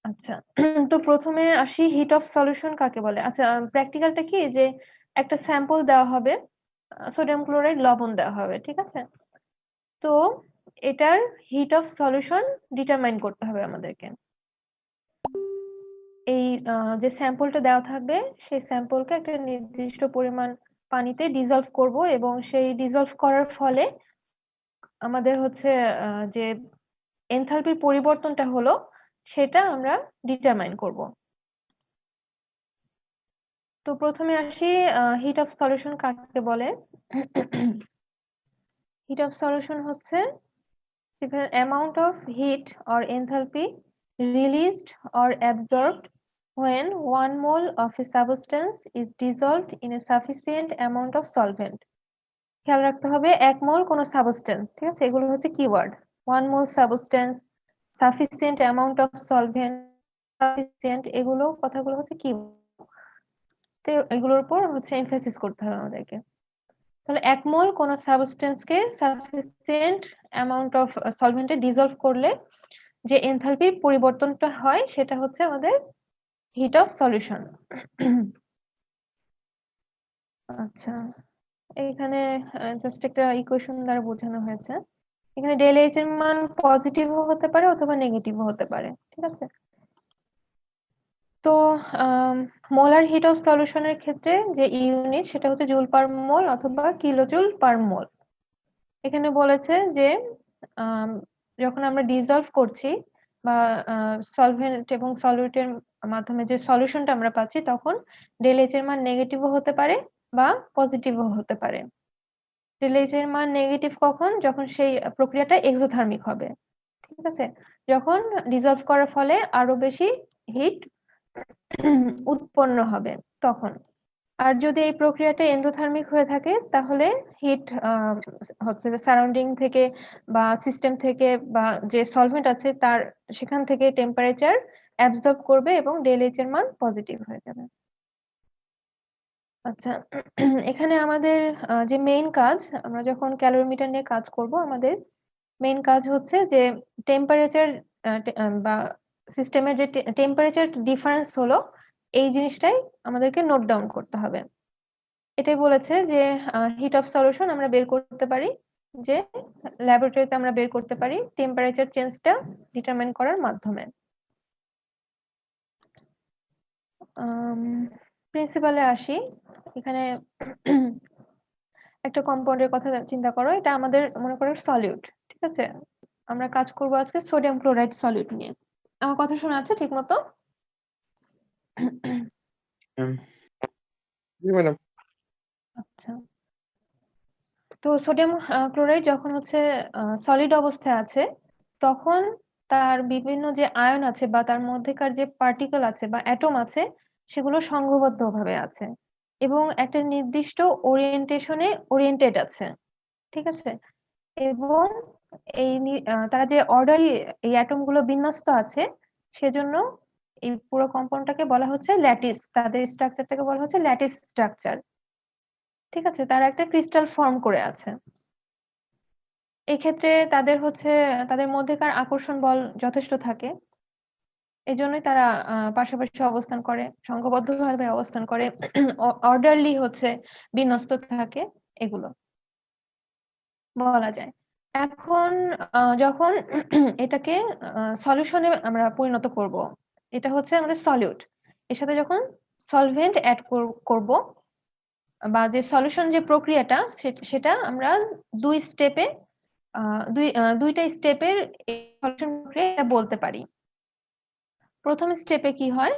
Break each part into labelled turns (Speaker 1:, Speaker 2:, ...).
Speaker 1: আচ্ছা তো প্রথমে আসি হিট অফ সলিউশন কাকে বলে। আচ্ছা প্র্যাকটিক্যালটা কি যে একটা স্যাম্পল দেওয়া হবে, সোডিয়াম ক্লোরাইড লবণ দেওয়া হবে, ঠিক আছে? তো এটার হিট অফ সলিউশন ডিটারমাইন করতে হবে আমাদেরকে। এই যে স্যাম্পলটা দেওয়া থাকবে সেই স্যাম্পলকে একটা নির্দিষ্ট পরিমাণ পানিতে ডিজলভ করব এবং সেই ডিজলভ করার ফলে আমাদের হচ্ছে যে এনথালপির পরিবর্তনটা হলো সেটা আমরা ডিটারমাইন করব। তো প্রথমে আসি হিট অফ সলিউশন কাকে বলে। হিট অফ সলিউশন হচ্ছে amount of heat or enthalpy released or absorbed when 1 mole of a substance is dissolved in a sufficient amount of solvent. খেয়াল রাখতে হবে 1 মোল কোন সাবস্টেন্স, ঠিক আছে? এগুলো হচ্ছে keyword. 1 mole substance, sufficient amount of solvent, sufficient, এগুলো কথাগুলো হচ্ছে কিওয়ার্ড। তো এগুলোর উপর হচ্ছে এমফাসিস করতে হবে আমাদেরকে। তাহলে 1 মোল কোন সাবস্টেন্সকে সাফিসিয়েন্ট অ্যামাউন্ট অফ সলভেন্টে ডিজলভ করলে যে এনথালপির পরিবর্তনটা হয় সেটা হচ্ছে আমাদের হিট অফ সলিউশন। আচ্ছা এখানে জাস্ট একটা ইকুয়েশন দ্বারা বোঝানো হয়েছে। এখানে ডেল এইচ এর মান পজিটিভও হতে পারে অথবা নেগেটিভও হতে পারে, ঠিক আছে? তো মোলার হিট অফ সলিউশনের ক্ষেত্রে যে ইউনিট সেটা হচ্ছে জুল পার মোল অথবা কিলোজুল পার মোল। এখানে বলেছে যে যখন আমরা ডিজলভ করছি বা সলভেন্ট এবং সলিউটের মাধ্যমে যে সলিউশনটা আমরা পাচ্ছি তখন ডেল এইচ এর মান নেগেটিভও হতে পারে বা পজিটিভও হতে পারে। ডেল এইচ এর মান নেগেটিভ কখন? যখন সেই প্রক্রিয়াটা এক্সোথার্মিক হবে, ঠিক আছে? যখন ডিজলভ করার ফলে আরো বেশি হিট উৎপন্ন হবে তখন। আর যদি এই প্রক্রিয়াটা এন্ডোথার্মিক হয়ে থাকে তাহলে হিট হচ্ছে যে সারাউন্ডিং থেকে বা সিস্টেম থেকে বা যে সলভেন্ট আছে তার সেখান থেকে টেম্পারেচার অ্যাবজর্ব করবে এবং ডেল এইচ এর মান পজিটিভ হয়ে যাবে। আচ্ছা এখানে আমাদের যে মেইন কাজ, আমরা যখন ক্যালোরিমিটার নিয়ে কাজ করব আমাদের মেইন কাজ হচ্ছে যে টেম্পারেচার বা সিস্টেমের যে টেম্পারেচার ডিফারেন্স হলো এই জিনিসটাই আমাদেরকে নোট ডাউন করতে হবে। এটাই বলেছে যে হিট অফ সলিউশন আমরা বের করতে পারি যে ল্যাবরেটরিতে আমরা বের করতে পারি টেম্পারেচার চেঞ্জটা ডিটারমাইন করার মাধ্যমে। প্রিন্সিপালে আসি। এখানে একটা কম্পাউন্ডের কথা চিন্তা করো, এটা আমাদের মনে করো সলিউট, ঠিক আছে? আমরা কাজ করব আজকে সোডিয়াম ক্লোরাইড সলিউট নিয়ে। আমার কথা শোনা যাচ্ছে ঠিক মতো?
Speaker 2: জি ম্যাডাম।
Speaker 1: আচ্ছা তো সোডিয়াম ক্লোরাইড যখন হচ্ছে সলিড অবস্থায় আছে তখন তার বিভিন্ন যে আয়ন আছে বা তার মধ্যেকার যে পার্টিকেল আছে বা অ্যাটম আছে সেগুলো সংঘবদ্ধভাবে আছে এবং একটা নির্দিষ্ট ওরিয়েন্টেশনে ওরিয়েন্টেড আছে, ঠিক আছে? এবং এই তারা যে অর্ডারলি এই অ্যাটম গুলো বিন্যস্ত আছে সেজন্য এই পুরো কম্পাউন্ডটাকে বলা হচ্ছে ল্যাটিস, তাদের স্ট্রাকচারটাকে বলা হচ্ছে ল্যাটিস স্ট্রাকচার, ঠিক আছে? তারা একটা ক্রিস্টাল ফর্ম করে আছে। এক্ষেত্রে তাদের হচ্ছে তাদের মধ্যেকার আকর্ষণ বল যথেষ্ট থাকে, এজন্যই তারা পাশাপাশি অবস্থান করে, সংঘবদ্ধভাবে অবস্থান করে, অর্ডারলি হচ্ছে বিন্যস্ত থাকে, এগুলো বলা যায়। এখন যখন এটাকে সলিউশনে আমরা পরিণত করব, এটা হচ্ছে আমাদের সলিউট, এর সাথে যখন সলভেন্ট অ্যাড করব বা যে সলিউশন যে প্রক্রিয়াটা সেটা আমরা দুই স্টেপে দুইটা স্টেপের সলিউশন প্রক্রিয়া বলতে পারি। প্রথম স্টেপে কি হয়,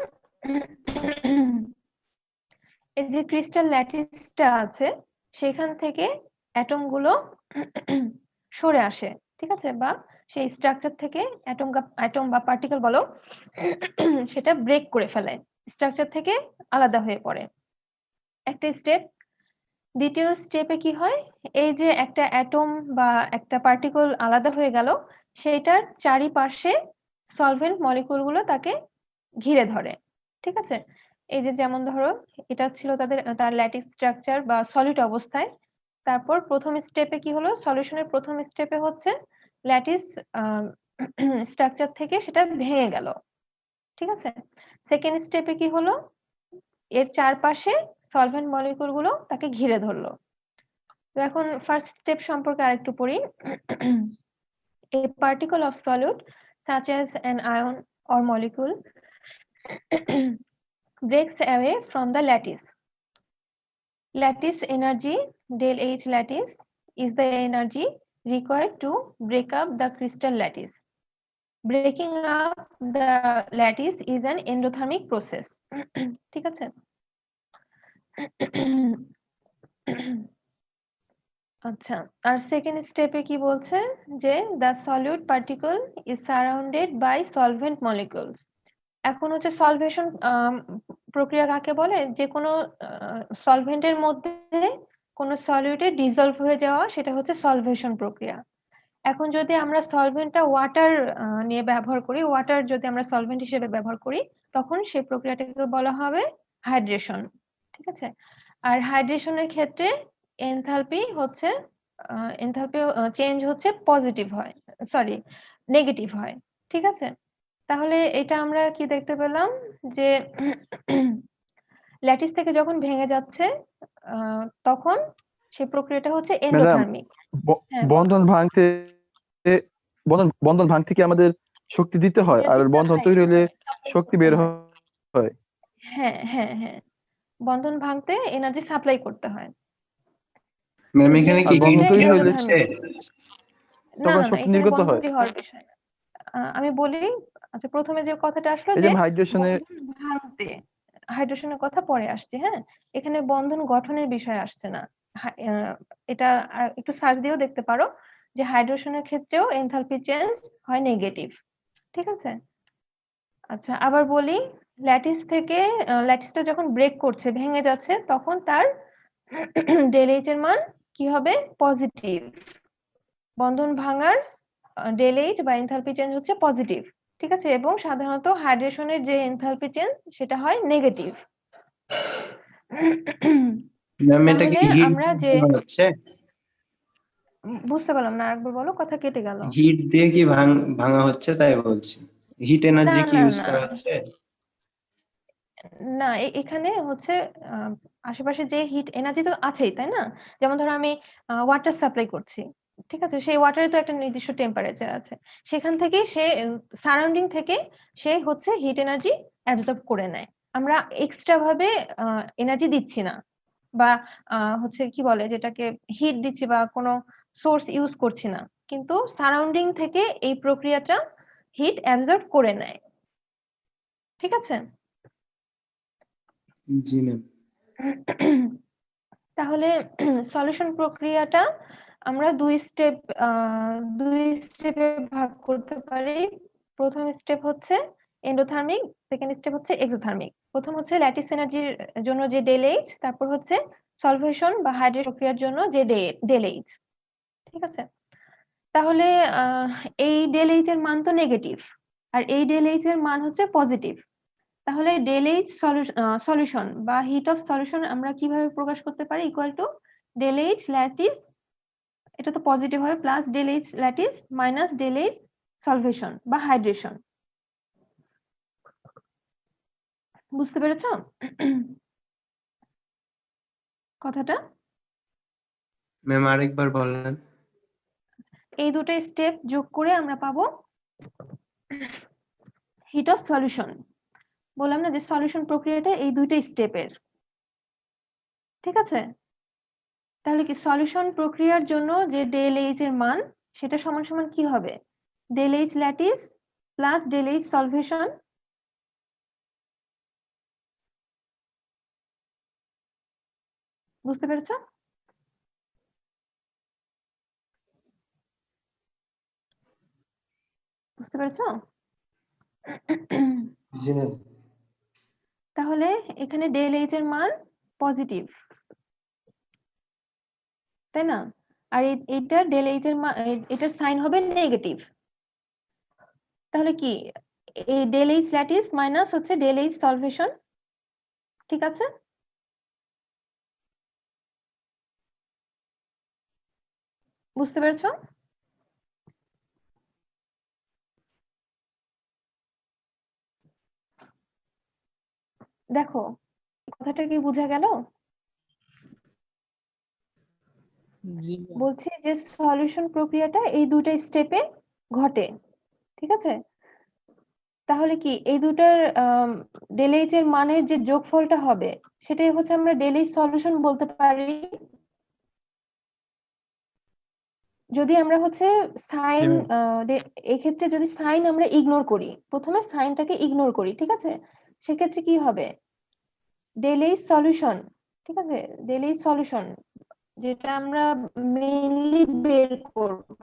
Speaker 1: এই যে ক্রিস্টাল ল্যাটিসটা আছে সেখান থেকে অ্যাটম গুলো সরে আসে, ঠিক আছে? বা সেই স্ট্রাকচার থেকে অ্যাটম বা পার্টিকেল বলো সেটা ব্রেক করে ফেলে, স্ট্রাকচার থেকে আলাদা হয়ে পড়ে, একটা স্টেপ। দ্বিতীয় স্টেপে কি হয়, এই যে একটা অ্যাটম বা একটা পার্টিকেল আলাদা হয়ে গেল সেটার চারিপাশে সলভেন্ট মলিকিউলগুলো তাকে ঘিরে ধরে, ঠিক আছে? এই যে যেমন ধরো এটা ছিল তার ল্যাটিস স্ট্রাকচার বা সলিড অবস্থায়, তারপর প্রথম স্টেপে কি হলো, সলিউশনের প্রথম স্টেপে হচ্ছে ল্যাটিস স্ট্রাকচার থেকে সেটা ভেঙে গেল, ঠিক আছে? সেকেন্ড স্টেপে কি হলো, এর চারপাশে সলভেন্ট মলিকিউল গুলো তাকে ঘিরে ধরলো। তো এখন ফার্স্ট স্টেপ সম্পর্কে আরেকটু পড়ি। A particle of solute such as an ion or molecule breaks away from the lattice. Lattice energy, del H lattice, is the energy required to break up the crystal lattice. Breaking up the lattice is an endothermic process. ঠিক আছে? আচ্ছা, আর second স্টেপে কি বলছে যে the solute particle is surrounded by solvent molecules. এখন হচ্ছে সলভেশন প্রক্রিয়া কাকে বলে, যে কোনো সলভেন্টের মধ্যে কোনো সলিউটে ডিসলভ হয়ে যাওয়া, সেটা হচ্ছে সলভেশন প্রক্রিয়া। এখন যদি আমরা সলভেন্টটা ওয়াটার নিয়ে ব্যবহার করি, ওয়াটার যদি আমরা সলভেন্ট হিসেবে ব্যবহার করি, তখন সেই প্রক্রিয়াটাকে বলা হবে হাইড্রেশন। ঠিক আছে? আর হাইড্রেশনের ক্ষেত্রে এনথালপি হচ্ছে এনথালপি চেঞ্জ হচ্ছে পজিটিভ হয়, সরি নেগেটিভ হয়। ঠিক আছে? তাহলে এটা আমরা কি দেখতে পেলাম যে ল্যাটিস থেকে যখন ভেঙে যাচ্ছে তখন সেই প্রক্রিয়াটা হচ্ছে
Speaker 2: ম্যাডাম
Speaker 1: এন্ডোথার্মিক। হ্যাঁ,
Speaker 2: বন্ধন ভাঙতে বন্ধন ভাঙতে কি আমাদের শক্তি দিতে হয়, আর বন্ধন তৈরি হলে শক্তি বের হয়?
Speaker 1: হ্যাঁ হ্যাঁ হ্যাঁ, বন্ধন ভাঙতে এনার্জি সাপ্লাই করতে হয়।
Speaker 3: ম্যাম এখানে কি
Speaker 2: বন্ধন
Speaker 3: হিট
Speaker 2: তৈরি হলে
Speaker 3: হচ্ছে?
Speaker 1: না
Speaker 2: তখন
Speaker 1: না না,
Speaker 2: শক্তি
Speaker 1: এখানে
Speaker 2: নির্গত
Speaker 1: বন্ধন
Speaker 2: হয়?
Speaker 1: তৈরি হওয়ার বিষয় না। আমি বলি, আচ্ছা প্রথমে যে কথাটা আসলো
Speaker 2: এই
Speaker 1: যে
Speaker 2: যে হাইড্রেশনে
Speaker 1: বন্ধন ভাঙতে, হাইড্রেশনের কথা পরে আসছে। হ্যাঁ, এখানে বন্ধন গঠনের বিষয় আসছে না। এটা একটু সার্চ দিয়েও দেখতে পারো যে হাইড্রেশনের ক্ষেত্রেও এনথালপি চেঞ্জ হয় নেগেটিভ। ঠিক আছে? আচ্ছা, আবার বলি, ল্যাটিসটা যখন ব্রেক করছে, ভেঙে যাচ্ছে, তখন তার ডেল এইচ এর মান কি হবে? পজিটিভ। বন্ধন ভাঙার ডেল এইচ বা এনথালপি চেঞ্জ হচ্ছে পজিটিভ। ঠিক আছে? এবং সাধারণত হাইড্রেশনের যে এনথালপি চেঞ্জ সেটা হয় নেগেটিভ।
Speaker 3: ম্যাম এটা কি
Speaker 1: তাহলে
Speaker 3: হিট
Speaker 1: আমরা যে
Speaker 3: হচ্ছে?
Speaker 1: বুঝতে পারলাম না, আরেকবার বলো, কথা কেটে গেল।
Speaker 3: হিট দিয়ে কি ভাঙা হচ্ছে তাই বলছি, হিট
Speaker 1: না
Speaker 3: এনার্জি কি
Speaker 1: না
Speaker 3: ইউজ
Speaker 1: না
Speaker 3: করা হচ্ছে?
Speaker 1: না, এখানে হচ্ছে আশেপাশে যে হিট এনার্জি তো আছেই, তাই না? যেমন ধরো আমি ওয়াটার সাপ্লাই করছি, ঠিক আছে? সেই ওয়াটারে তো একটা নির্দিষ্ট টেম্পারেচার আছে, সেখান থেকে সে সারাউন্ডিং থেকে সে হচ্ছে হিট এনার্জি অ্যাবজর্ব করে নেয়। আমরা এক্সট্রা ভাবে এনার্জি দিচ্ছি না, বা হচ্ছে কি বলে যেটাকে হিট দিচ্ছি, বা কোনো সোর্স ইউজ করছি না, কিন্তু সারাউন্ডিং থেকে এই প্রক্রিয়াটা হিট অ্যাবজর্ব করে নেয়। ঠিক আছে?
Speaker 3: জি ম্যাম।
Speaker 1: তাহলে সলিউশন প্রক্রিয়াটা আমরা দুই স্টেপে ভাগ করতে পারি। প্রথম স্টেপ হচ্ছে এন্ডোথার্মিক, সেকেন্ড স্টেপ হচ্ছে এক্সোথার্মিক। প্রথম হচ্ছে ল্যাটিস এনার্জির জন্য যে ডেল এইচ, তারপর হচ্ছে সলভেশন বা হাইড্রেট প্রক্রিয়ার জন্য যে ডেল এইচ। ঠিক আছে? তাহলে এই ডেল এইচ এর মান তো নেগেটিভ, আর এই ডেল এইচ এর মান হচ্ছে পজিটিভ। তাহলে ডেল এইচ সলিউশন বা হিট অফ সলিউশন আমরা কিভাবে প্রকাশ করতে পারি? Equal to del H lattice, এটা তো পজিটিভ হবে, plus del H lattice minus del H solvation বা হাইড্রেশন। বুঝতে পেরেছো কথাটা?
Speaker 3: ম্যাম আরেকবার বলেন।
Speaker 1: এই দুটো স্টেপ যোগ করে আমরা পাবো হিট অফ সলিউশন। বললাম না যে সলিউশন প্রক্রিয়াটা এই দুইটা স্টেপের। ঠিক আছে? তাহলে কি সলিউশন প্রক্রিয়ার জন্য যে ডেল এইচ এর মান, সেটা সমান সমান কি হবে? Del H lattice plus del H solvation. বুঝতে পেরেছো? বুঝতে পেরেছো?
Speaker 3: জি ম্যাম।
Speaker 1: তাহলে এখানে ডেল এইচ এর মান পজিটিভ, তাই না? আর এইটা ডেল এইচ এর মান, এটার সাইন হবে নেগেটিভ। তাহলে কি এই ডেল এইচ ল্যাটিস মাইনাস হচ্ছে ডেল এইচ সলভেশন। ঠিক আছে? বুঝতে পেরেছো? দেখো কথাটা কি বোঝা গেল?
Speaker 4: জি ম্যাম।
Speaker 1: বলছি যে সলিউশন প্রক্রিয়াটা এই দুটো স্টেপে ঘটে, ঠিক আছে? তাহলে কি এই দুটার ডেলএইচ এর মানের যে যোগফলটা হবে সেটাই হচ্ছে আমরা ডেলএইচ সলিউশন বলতে পারি। যদি আমরা হচ্ছে সাইন এই ক্ষেত্রে যদি সাইন আমরা ইগনোর করি, প্রথমে সাইনটাকে ইগনোর করি, ঠিক আছে? সেক্ষেত্রে কি হবে? ডেলএইচ সলিউশন, ঠিক আছে? ডেলএইচ সলিউশন যেটা আমরা মেইনলি বের করব,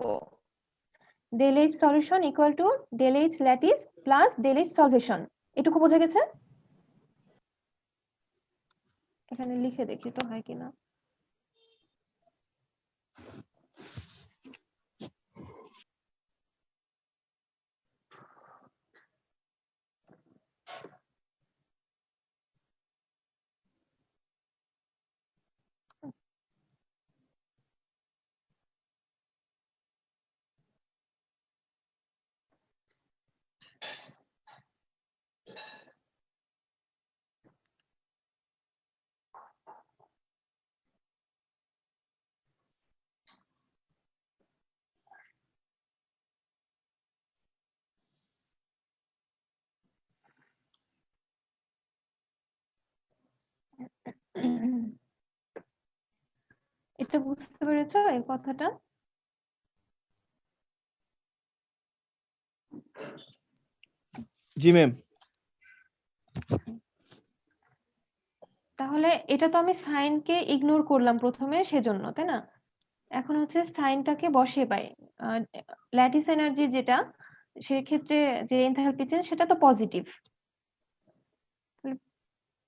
Speaker 1: del H solution equal to del H lattice plus del H solvation. এটুকু বোঝা গেছে? এখানে লিখে দেখি তো হয় কিনা। এটা বুঝতে পেরেছো এই কথাটা?
Speaker 2: জি ম্যাম।
Speaker 1: তাহলে এটা তো আমি সাইনকে ইগনোর করলাম প্রথমে সেজন্য, তাই না? এখন হচ্ছে সাইনটাকে বসিয়ে পাই। ল্যাটিস এনার্জি যেটা, সেক্ষেত্রে যে এনথালপি চেঞ্জ সেটা তো পজিটিভ,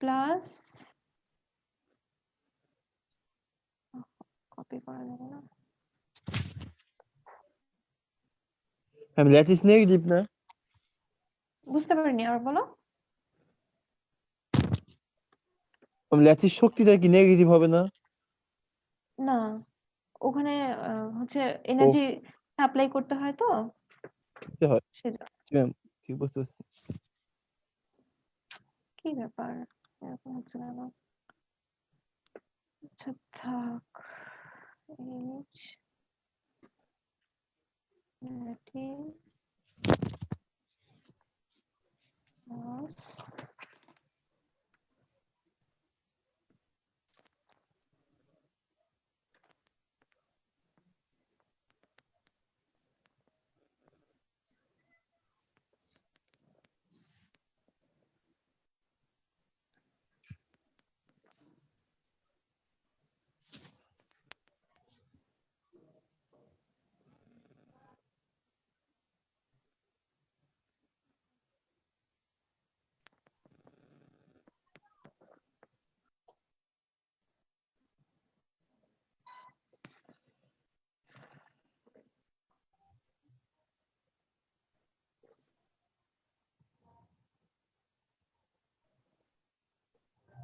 Speaker 1: প্লাস কপি করা যাবে না,
Speaker 2: ম্যাম ল্যাটিস নেগেটিভ না?
Speaker 1: বুঝতে পারিনি, আবার বলো।
Speaker 2: ল্যাটিস শক্তিটা কি নেগেটিভ হবে না?
Speaker 1: না, ওখানে হচ্ছে
Speaker 2: ও
Speaker 1: এনার্জি সাপ্লাই করতে হয় তো
Speaker 2: কি হয়
Speaker 1: সেজন্য।
Speaker 2: ম্যাম, ঠিক বুঝতে পারছি।
Speaker 1: কি ব্যাপার, এরকম হচ্ছে কেন? আচ্ছা থাক, এইচ ল্যাটিস প্লাস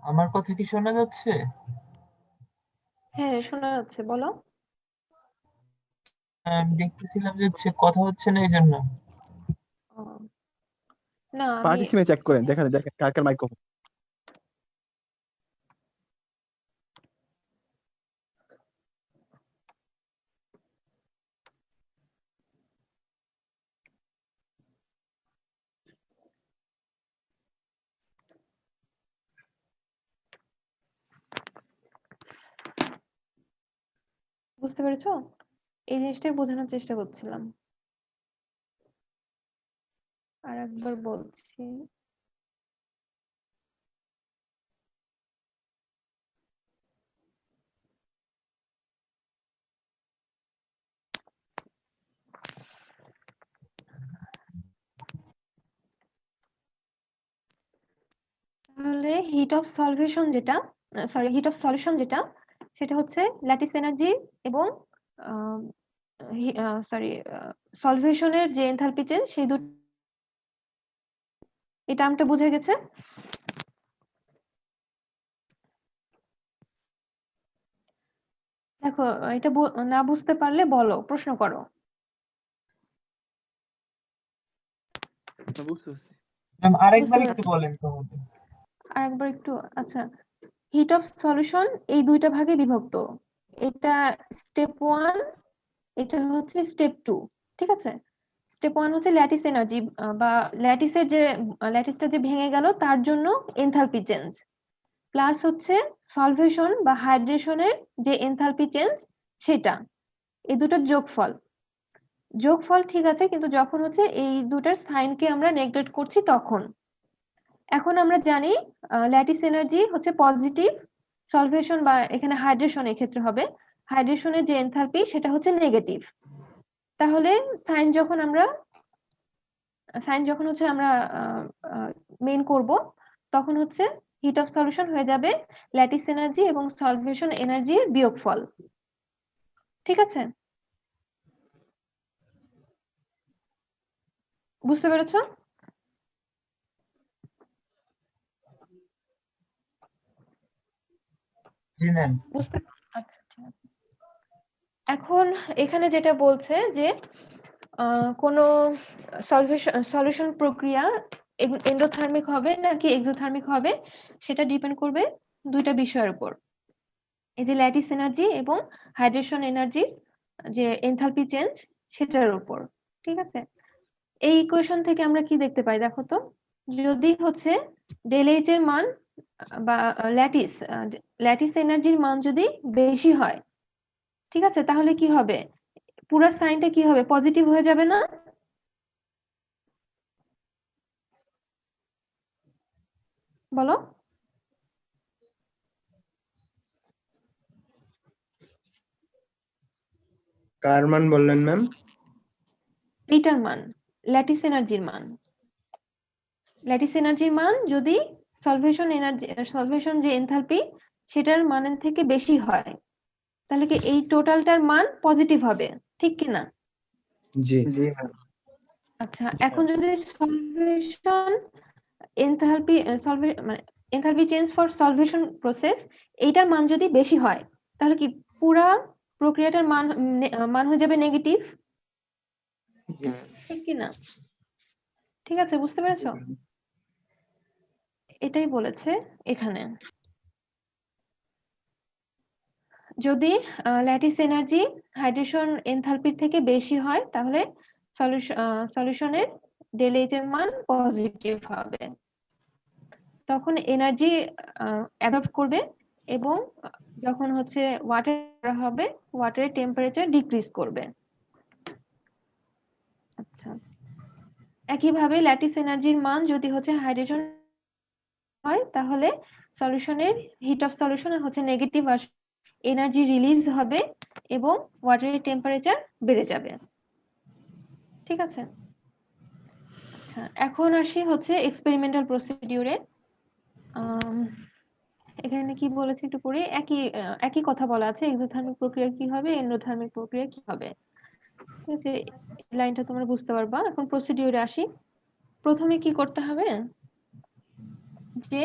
Speaker 4: আমার কথা কি শোনা যাচ্ছে?
Speaker 1: হ্যাঁ শোনা যাচ্ছে, বলো।
Speaker 4: আমি দেখতেছিলাম যে কথা হচ্ছে না এই জন্য।
Speaker 1: ও, না আমি
Speaker 2: পার্টিসিপেন্ট চেক করেন, দেখেন দেখেন কার কার মাইক্রোফোন।
Speaker 1: বুঝতে পেরেছো? এই জিনিসটাই বোঝানোর চেষ্টা করছিলাম। আর একবার বলছি, তাহলে হিট অফ সলভেশন যেটা, হিট অফ সলিউশন যেটা, সেটা হচ্ছে ল্যাটিস এনার্জি এবং সলভেশনের যে এনথালপি চেঞ্জ সেই দুটো, এই টার্মটা বুঝে গেছে? দেখো এটা না বুঝতে পারলে বলো, প্রশ্ন করো।
Speaker 2: বুঝতে পারছি।
Speaker 4: ম্যাম
Speaker 1: বুঝতে
Speaker 4: আরেকবার একটু
Speaker 1: পেরেছো?
Speaker 4: বলেন তাহলে।
Speaker 1: আর একবার একটু, আচ্ছা, হিট অফ সলিউশন এই দুইটা ভাগে বিভক্ত। এটা স্টেপ 1, এটা হচ্ছে স্টেপ 2। ঠিক আছে, স্টেপ 1 হচ্ছে ল্যাটিস এনার্জি বা ল্যাটিসটা যে ভেঙে গেল তার জন্য এনথালপি চেঞ্জ, প্লাস হচ্ছে সলভেশন বা হাইড্রেশনের যে এনথালপি চেঞ্জ সেটা, এই দুটোর যোগফল ঠিক আছে, কিন্তু যখন হচ্ছে এই দুটার সাইনকে আমরা নেগলেক্ট করছি তখন। এখন আমরা জানি ল্যাটিস এনার্জি হচ্ছে পজিটিভ, সলভেশন বা এখানে হাইড্রেশন ক্ষেত্রে হবে, হাইড্রেশনের যে এনথালপি সেটা হচ্ছে নেগেটিভ। তাহলে সাইন যখন হচ্ছে আমরা মেইন করব, তখন হচ্ছে হিট অফ সলিউশন হয়ে যাবে ল্যাটিস এনার্জি এবং সলভেশন এনার্জির বিয়োগফল। ঠিক আছে, বুঝতে পেরেছো?
Speaker 4: জি ম্যাম।
Speaker 1: আচ্ছা, ঠিক আছে। এখন এখানে যেটা বলছে যে কোনো সলিউশন প্রক্রিয়া এন্ডোথার্মিক হবে নাকি এক্সোথার্মিক হবে সেটা ডিপেন্ড করবে দুইটা বিষয়ের উপর, এই যে ল্যাটিস এনার্জি এবং হাইড্রেশন এনার্জির যে এনথালপি চেঞ্জ সেটার উপর। ঠিক আছে, এই ইকুয়েশন থেকে আমরা কি দেখতে পাই দেখো তো, যদি হচ্ছে ডেল এইচ এর মান বা ল্যাটিস এনার্জির মান যদি বেশি হয়, ঠিক আছে, তাহলে কি হবে, পুরো সাইনটা কি হবে, পজিটিভ হয়ে যাবে না? বলো।
Speaker 3: কার মান বললেন ম্যাম?
Speaker 1: এইটার মান, ল্যাটিস এনার্জির মান যদি সলভেশন যে এনথালপি সেটার মানের থেকে বেশি হয়, তাহলে কি এই টোটালটার মান পজিটিভ হবে, ঠিক কি না?
Speaker 3: জি।
Speaker 4: জি ম্যাম।
Speaker 1: আচ্ছা, এখন যদি সলভেশন এনথালপি মানে এনথালপি চেঞ্জ ফর সলভেশন প্রসেস এইটার মান যদি বেশি হয়, তাহলে কি পুরা প্রক্রিয়াটার মান হয়ে যাবে নেগেটিভ,
Speaker 4: জি ম্যাম।
Speaker 1: ঠিক কি না? ঠিক আছে, বুঝতে পেরেছো? এটাই বলেছে এখানে। যদি ল্যাটিস এনার্জি হাইড্রেশন এনথালপির থেকে বেশি হয়, তাহলে সলিউশনের ডেল এইচ এর মান পজিটিভ হবে, তখন এনার্জি অ্যাডপ্ট করবে এবং যখন হচ্ছে ওয়াটার হবে ওয়াটারের টেম্পারেচার ডিক্রিজ করবে। আচ্ছা, একইভাবে ল্যাটিস এনার্জির মান যদি হচ্ছে হাইড্রেশন হয়, তাহলে সলিউশনের হিট অফ সলিউশন হচ্ছে নেগেটিভ আর এনার্জি রিলিজ হবে এবং ওয়াটারের টেম্পারেচার বেড়ে যাবে। ঠিক আছে, আচ্ছা, এখন আসি হচ্ছে এক্সপেরিমেন্টাল প্রসিডিউরে। এখানে কি বলেছে একটু পরে, একই কথা বলা আছে, এক্সোথার্মিক প্রক্রিয়া কি হবে, এন্ডোথার্মিক প্রক্রিয়া কি হবে। ঠিক আছে, এই লাইনটা তোমরা বুঝতে পারবা। এখন প্রসিডিউরে আসি। প্রথমে কি করতে হবে, যে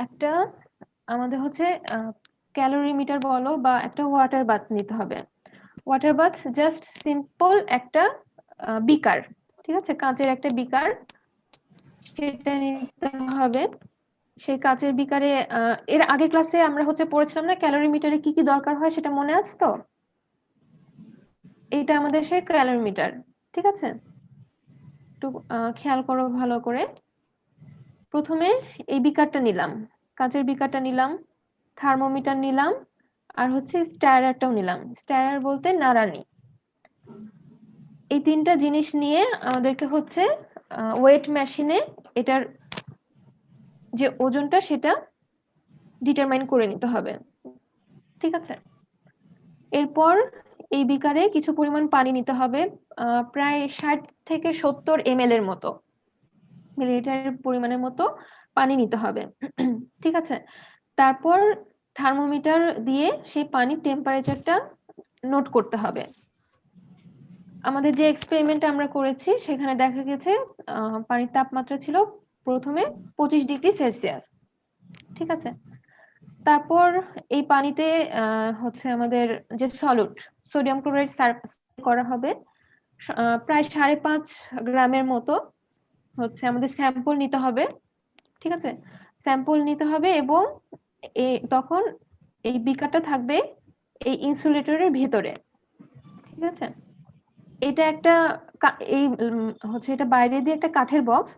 Speaker 1: একটা আমাদের হচ্ছে ক্যালোরিমিটার বলো বা একটা ওয়াটার বাথ নিতে হবে। ওয়াটার বাথ জাস্ট সিম্পল একটা বিকার, ঠিক আছে, কাঁচের একটা বিকার, সেটা নিতে হবে। সেই কাঁচের বিকারে এর আগের ক্লাসে আমরা হচ্ছে পড়েছিলাম না ক্যালোরিমিটারে কি কি দরকার হয়, সেটা মনে আছে তো? এইটা আমাদের সেই ক্যালোরিমিটার। ঠিক আছে, একটু খেয়াল করো ভালো করে। প্রথমে এই বিকারটা নিলাম, কাঁচের বিকারটা নিলাম, থার্মোমিটার নিলাম, আর হচ্ছে স্টায়ারটাও নিলাম। স্টায়ার বলতে নাড়ানি। এই তিনটা জিনিস নিয়ে আমাদেরকে হচ্ছে ওয়েট মেশিনে এটার যে ওজনটা সেটা ডিটারমাইন করে নিতে হবে। ঠিক আছে, এরপর এই বিকারে কিছু পরিমাণ পানি নিতে হবে, প্রায় 60 থেকে 70 ml এর মতো, মিলিলিটারের পরিমাণের মতো পানি নিতে হবে। ঠিক আছে, তারপর থার্মোমিটার দিয়ে সেই পানির টেম্পারেচারটা নোট করতে হবে। আমাদের যে এক্সপেরিমেন্ট আমরা করেছি সেখানে দেখা গেছে পানির তাপমাত্রা ছিল প্রথমে 25 ডিগ্রি সেলসিয়াস। ঠিক আছে, তারপর এই পানিতে হচ্ছে আমাদের যে সলিউট সোডিয়াম ক্লোরাইড করা হবে, প্রায় 5.5 গ্রামের মতো হচ্ছে আমাদের স্যাম্পল নিতে হবে। ঠিক আছে, স্যাম্পল নিতে হবে এবং তখন এই বিকারটা থাকবে এই ইনসুলেটরের ভেতরে। ঠিক আছে, এটা একটা হচ্ছে এটা বাইরে দিয়ে একটা কাঠের বক্স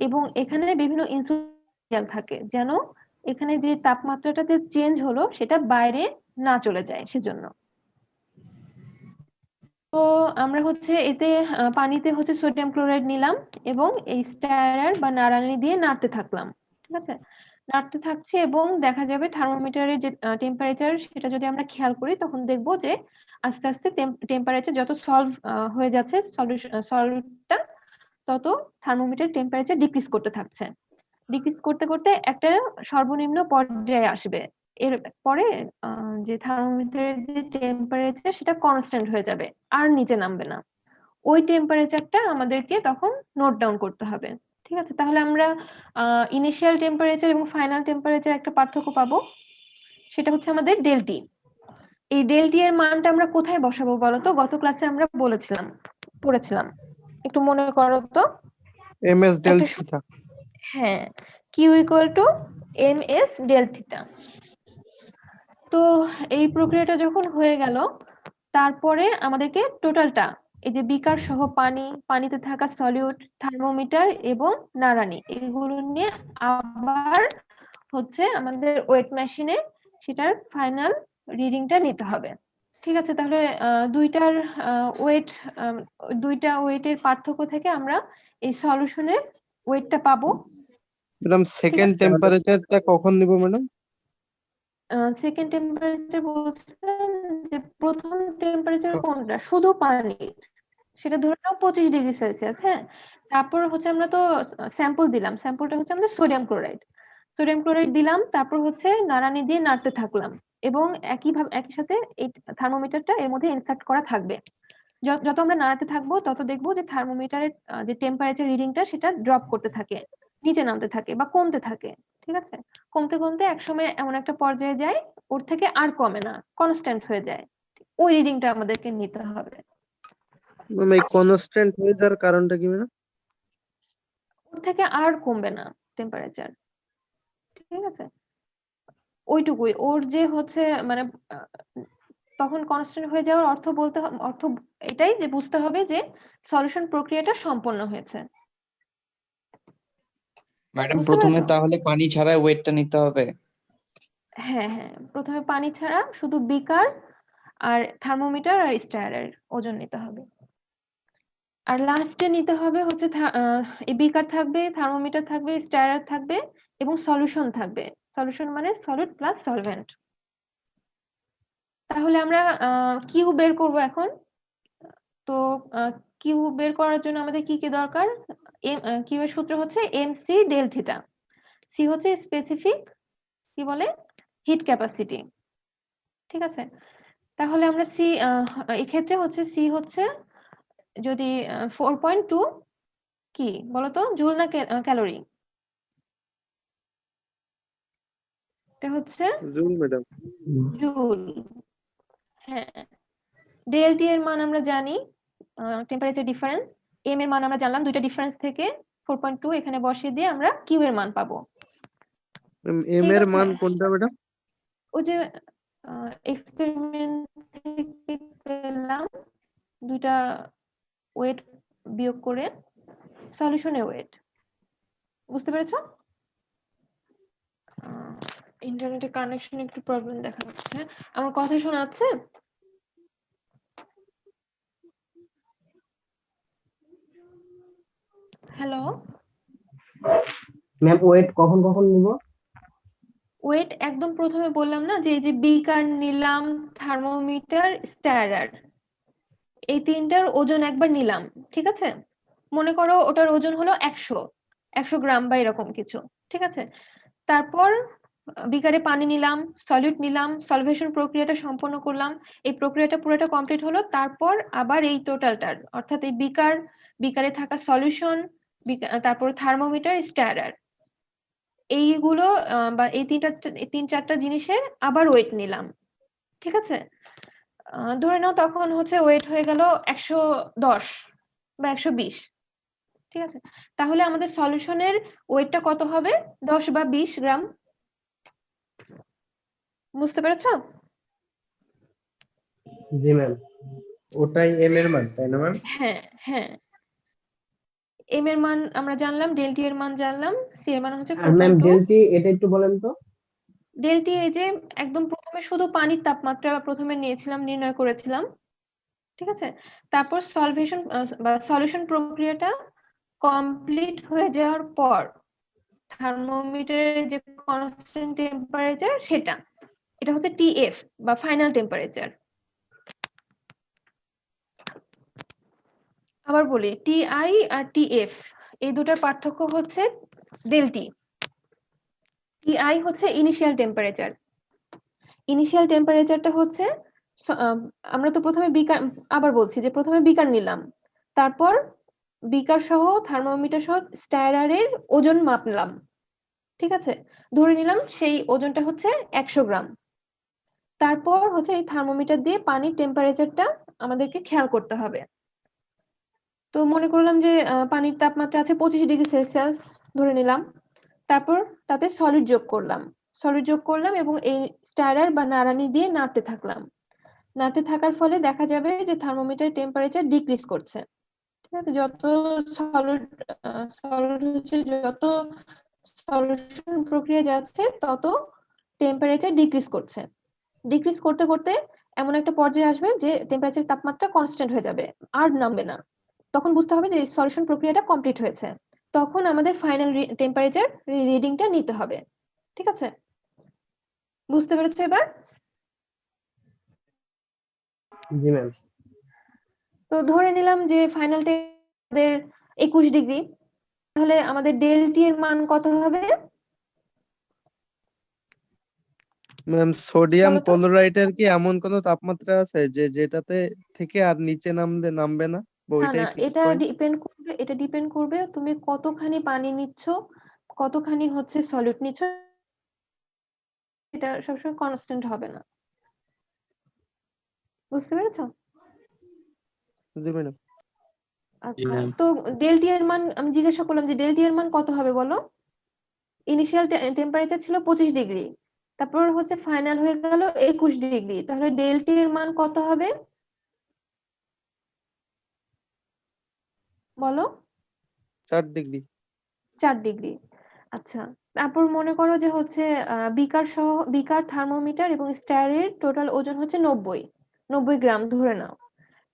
Speaker 1: এবং এখানে বিভিন্ন ইনসুলেশন থাকে, যেন এখানে যে তাপমাত্রাটা যে চেঞ্জ হলো সেটা বাইরে না চলে যায় সেজন্য। তো আমরা হচ্ছে এতে পানিতে হচ্ছে সোডিয়াম ক্লোরাইড নিলাম এবং এই স্টারার বা নাড়ানি দিয়ে নাড়তে থাকলাম। ঠিক আছে, নাড়তে থাকছে এবং দেখা যাবে থার্মোমিটারের যে টেম্পারেচার সেটা যদি আমরা খেয়াল করি তখন দেখবো যে আস্তে আস্তে টেম্পারেচার যত সলভ হয়ে যাচ্ছে সলভটা, তত থার্মোমিটার টেম্পারেচার ডিক্রিজ করতে থাকছে। ডিক্রিজ করতে করতে একটা সর্বনিম্ন পর্যায়ে আসবে। এর পরে যে থার্মোমিটারের যে টেম্পারেচার সেটা কনস্ট্যান্ট হয়ে যাবে, আর নিচে নামবে না। ওই টেম্পারেচারটা আমাদেরকে তখন নোট ডাউন করতে হবে। ঠিক আছে, তাহলে আমরা ইনিশিয়াল টেম্পারেচার এবং ফাইনাল টেম্পারেচার একটা পার্থক্য পাবো, সেটা হচ্ছে আমাদের ডেলটি। এই ডেলটি এর মানটা আমরা কোথায় বসাবো বলতো? গত ক্লাসে আমরা পড়েছিলাম, একটু মনে করো তো।
Speaker 5: ms del
Speaker 1: একটা
Speaker 5: theta
Speaker 1: হ্যাঁ, Q equal to M S del theta. তো এই প্রক্রিয়াটা যখন হয়ে গেল, তারপরে আমাদেরকে টোটালটা এই যে বিকার সহ পানিতে থাকা সলিউট, থার্মোমিটার এবং নাড়ানি, এগুলো নিয়ে আবার হচ্ছে আমাদের ওয়েট মেশিনে সেটার ফাইনাল রিডিংটা নিতে হবে। ঠিক আছে, তাহলে দুইটা ওয়েটের পার্থক্য থেকে আমরা এই সলিউশনের ওয়েটটা পাবো।
Speaker 5: ম্যাডাম সেকেন্ড
Speaker 1: আছে।
Speaker 5: টেম্পারেচারটা কখন নিব ম্যাডাম?
Speaker 1: সেকেন্ড টেম্পারেচার বলছিলাম যে প্রথম টেম্পারেচার কোনটা, শুধু পানির, সেটা ধরে নাও 25°C। হ্যাঁ, তারপর হচ্ছে আমরা তো স্যাম্পল দিলাম, স্যাম্পলটা হচ্ছে আমাদের সোডিয়াম ক্লোরাইড দিলাম, তারপর হচ্ছে নাড়ানি দিয়ে নাড়তে থাকলাম এবং একই সাথে এই থার্মোমিটারটা এর মধ্যে ইনসার্ট করা থাকবে। যত আমরা নাড়াতে থাকবো তত দেখবো যে থার্মোমিটারের যে টেম্পারেচার রিডিংটা সেটা ড্রপ করতে থাকে, নিচে নামতে থাকে বা কমতে থাকে। ঠিক আছে, কমতে কমতে একসময় এমন একটা পর্যায়ে যায় ওর থেকে আর কমে না, কনস্ট্যান্ট হয়ে যায়। ওই রিডিংটা আমাদেরকে নিতে হবে।
Speaker 5: ম্যাম এই কনস্ট্যান্ট হয়ে যাওয়ার কারণটা কি ম্যাডাম?
Speaker 1: ওর থেকে আর কমবে না টেম্পারেচার। ঠিক আছে, ওইটুকুই ওর যে হচ্ছে মানে তখন কনস্ট্যান্ট হয়ে যাওয়ার অর্থ এটাই যে বুঝতে হবে যে সলিউশন প্রক্রিয়াটা সম্পন্ন হয়েছে।
Speaker 4: ম্যাডাম
Speaker 1: বুঝতে
Speaker 4: প্রথমে
Speaker 1: পেরেছো?
Speaker 4: তাহলে পানি ছাড়া ওয়েটটা নিতে হবে?
Speaker 1: হ্যাঁ হ্যাঁ, প্রথমে পানি ছাড়া শুধু বিকার আর থার্মোমিটার আর স্টায়ারের ওজন নিতে হবে। আর লাস্টে নিতে হবে হচ্ছে এই বিকার থাকবে, থার্মোমিটার থাকবে, স্টায়ার থাকবে এবং সলিউশন থাকবে। সলিউশন মানে সলিড প্লাস সলভেন্ট। তাহলে আমরা কিউ বের করব এখন। তো কিউ বের করার জন্য আমাদের কি কি দরকার? কিউ এর সূত্র হচ্ছে এমসি ডেল থিটা। সি হচ্ছে স্পেসিফিক কি বলে হিট ক্যাপাসিটি। ঠিক আছে, তাহলে আমরা সি এই ক্ষেত্রে হচ্ছে সি হচ্ছে যদি 4.2 কি বলতো, জুল না ক্যালোরি? এটা হচ্ছে
Speaker 5: জুল ম্যাডাম।
Speaker 1: জুল। হ্যাঁ, ডেল টি এর মান আমরা জানি, টেম্পারেচার ডিফারেন্স। এম এর মান আমরা জানলাম, দুইটা ডিফারেন্স থেকে 4.2 এখানে বসিয়ে দিয়ে আমরা কিউ এর মান পাবো।
Speaker 5: এম
Speaker 1: ঠিক
Speaker 5: এর
Speaker 1: আছে।
Speaker 5: মান কোনটা ম্যাডাম?
Speaker 1: ওই যে এক্সপেরিমেন্ট থেকে পেলাম, দুইটা ওয়েট বিয়োগ করে সলিউশনের ওয়েট। বুঝতে পেরেছো? ইন্টারনেটে কানেকশন একটু প্রবলেম দেখা যাচ্ছে। আমার কথা শোনা যাচ্ছে? হ্যালো,
Speaker 6: ম্যাম ওয়েট কখন কখন নিব?
Speaker 1: ওয়েট একদম প্রথমে বললাম না যে এই যে বিকার নিলাম, থার্মোমিটার, স্টায়ারার, এই তিনটার ওজন একবার নিলাম। ঠিক আছে, মনে করো ওটার ওজন হলো 100 গ্রাম বা এরকম কিছু। ঠিক আছে, তারপর বিকারে পানি নিলাম, সলিড নিলাম, সলভেশন প্রক্রিয়াটা সম্পন্ন করলাম, এই প্রক্রিয়াটা পুরোটা কমপ্লিট হলো। তারপর আবার এই টোটালটার অর্থাৎ এই বিকারে থাকা সলিউশন, তারপর থার্মোমিটার, স্টায়ারার, এইগুলো বা এই তিন চারটা জিনিসের আবার ওয়েট নিলাম। ঠিক আছে, ধরে নাও তখন হচ্ছে ওয়েট হয়ে গেল 110 বা 120। ঠিক আছে, তাহলে আমাদের সলিউশনের ওয়েটটা কত হবে? 10 বা 20 গ্রাম। বুঝতে পেরেছো?
Speaker 5: জি ম্যাম, ওটাই এম এর মান তাই না ম্যাম?
Speaker 1: হ্যাঁ হ্যাঁ, এম এর মান আমরা জানলাম, ডেল টি এর মান জানলাম, সি এর মান হচ্ছে
Speaker 5: আর ম্যাম
Speaker 1: 4.2।
Speaker 5: ডেল টি এটা একটু বলেন তো।
Speaker 1: ডেল টি এই যে একদম প্রথমে শুধু পানির তাপমাত্রা প্রথমে নিয়েছিলাম, নির্ণয় করেছিলাম, ঠিক আছে। তারপর সলভেশন বা সলিউশন প্রক্রিয়াটা কমপ্লিট হয়ে যাওয়ার পর থার্মোমিটারের যে কনস্ট্যান্ট টেম্পারেচার সেটা, এটা হচ্ছে টিএফ বা ফাইনাল টেম্পারেচার। আবার বলি, টিআই আর টিএফ এই দুটার পার্থক্য হচ্ছে ডেল টি। টিআই হচ্ছে ইনিশিয়াল টেম্পারেচার। ইনিশিয়াল টেম্পারেচারটা হচ্ছে আমরা তো প্রথমে বিকার, আবার বলছি যে প্রথমে বিকার নিলাম, তারপর বিকার সহ থার্মোমিটার সহ স্টাইরারের ওজন মাপলাম, ঠিক আছে। ধরে নিলাম সেই ওজনটা হচ্ছে 100 গ্রাম। তারপর হচ্ছে এই থার্মোমিটার দিয়ে পানির টেম্পারেচারটা আমাদেরকে খেয়াল করতে হবে। তো মনে করলাম যে পানির তাপমাত্রা আছে 25°C ধরে নিলাম। তারপর তাতে সলিড যোগ করলাম এবং এই স্টাইরার বা নাড়ানি দিয়ে নাড়তে থাকলাম। নাড়তে থাকার ফলে দেখা যাবে যে থার্মোমিটার টেম্পারেচার ডিক্রিজ করছে, ঠিক আছে। যত সলিড হচ্ছে, যত সলিউশন প্রক্রিয়া যাচ্ছে তত টেম্পারেচার ডিক্রিজ করছে। ডিক্রিজ করতে করতে এমন একটা পর্যায়ে আসবে যে টেম্পারেচার তাপমাত্রা কনস্ট্যান্ট হয়ে যাবে, আর নামবে না। তখন বুঝতে হবে যে সলিউশন প্রক্রিয়াটা কমপ্লিট হয়েছে। তখন আমাদের ফাইনাল টেম্পারেচার রিডিংটা নিতে হবে, ঠিক আছে। বুঝতে পেরেছো এবার?
Speaker 5: জি ম্যাম।
Speaker 1: তো ধরে নিলাম যে ফাইনাল টেম্পারেচার 21°, তাহলে আমাদের ডেল টি এর মান কত হবে?
Speaker 5: ম্যাম সোডিয়াম
Speaker 1: বলো তো।
Speaker 5: ক্লোরাইডের কি এমন কোনো তাপমাত্রা আছে যে যেটাতে থেকে আর নিচে নামবে না, বা
Speaker 1: না
Speaker 5: ওইটাই
Speaker 1: না,
Speaker 5: ফিক্স
Speaker 1: এটা
Speaker 5: পয়েন্ট?
Speaker 1: ডিপেন্ড করবে তুমি কতখানি পানি নিচ্ছ, কতখানি হচ্ছে সলিড নিচ্ছ, এটা সবসময় কনস্ট্যান্ট হবে না। বুঝতে পেরেছো?
Speaker 5: জি ম্যাডাম।
Speaker 1: আচ্ছা, তো ডেল টি এর মান আমি জিজ্ঞাসা করলাম যে ডেল টি এর মান কত হবে বলো। ইনিশিয়াল টেম্পারেচার ছিল 25°, তারপর হচ্ছে ফাইনাল হয়ে গেল 21°, তাহলে ডেল টি এর মান কত হবে বলো?
Speaker 5: 4°।
Speaker 1: 4°। আচ্ছা, তারপর মনে করো যে হচ্ছে বিকার থার্মোমিটার এবং স্টাইরের টোটাল ওজন হচ্ছে 90 গ্রাম ধরে নাও।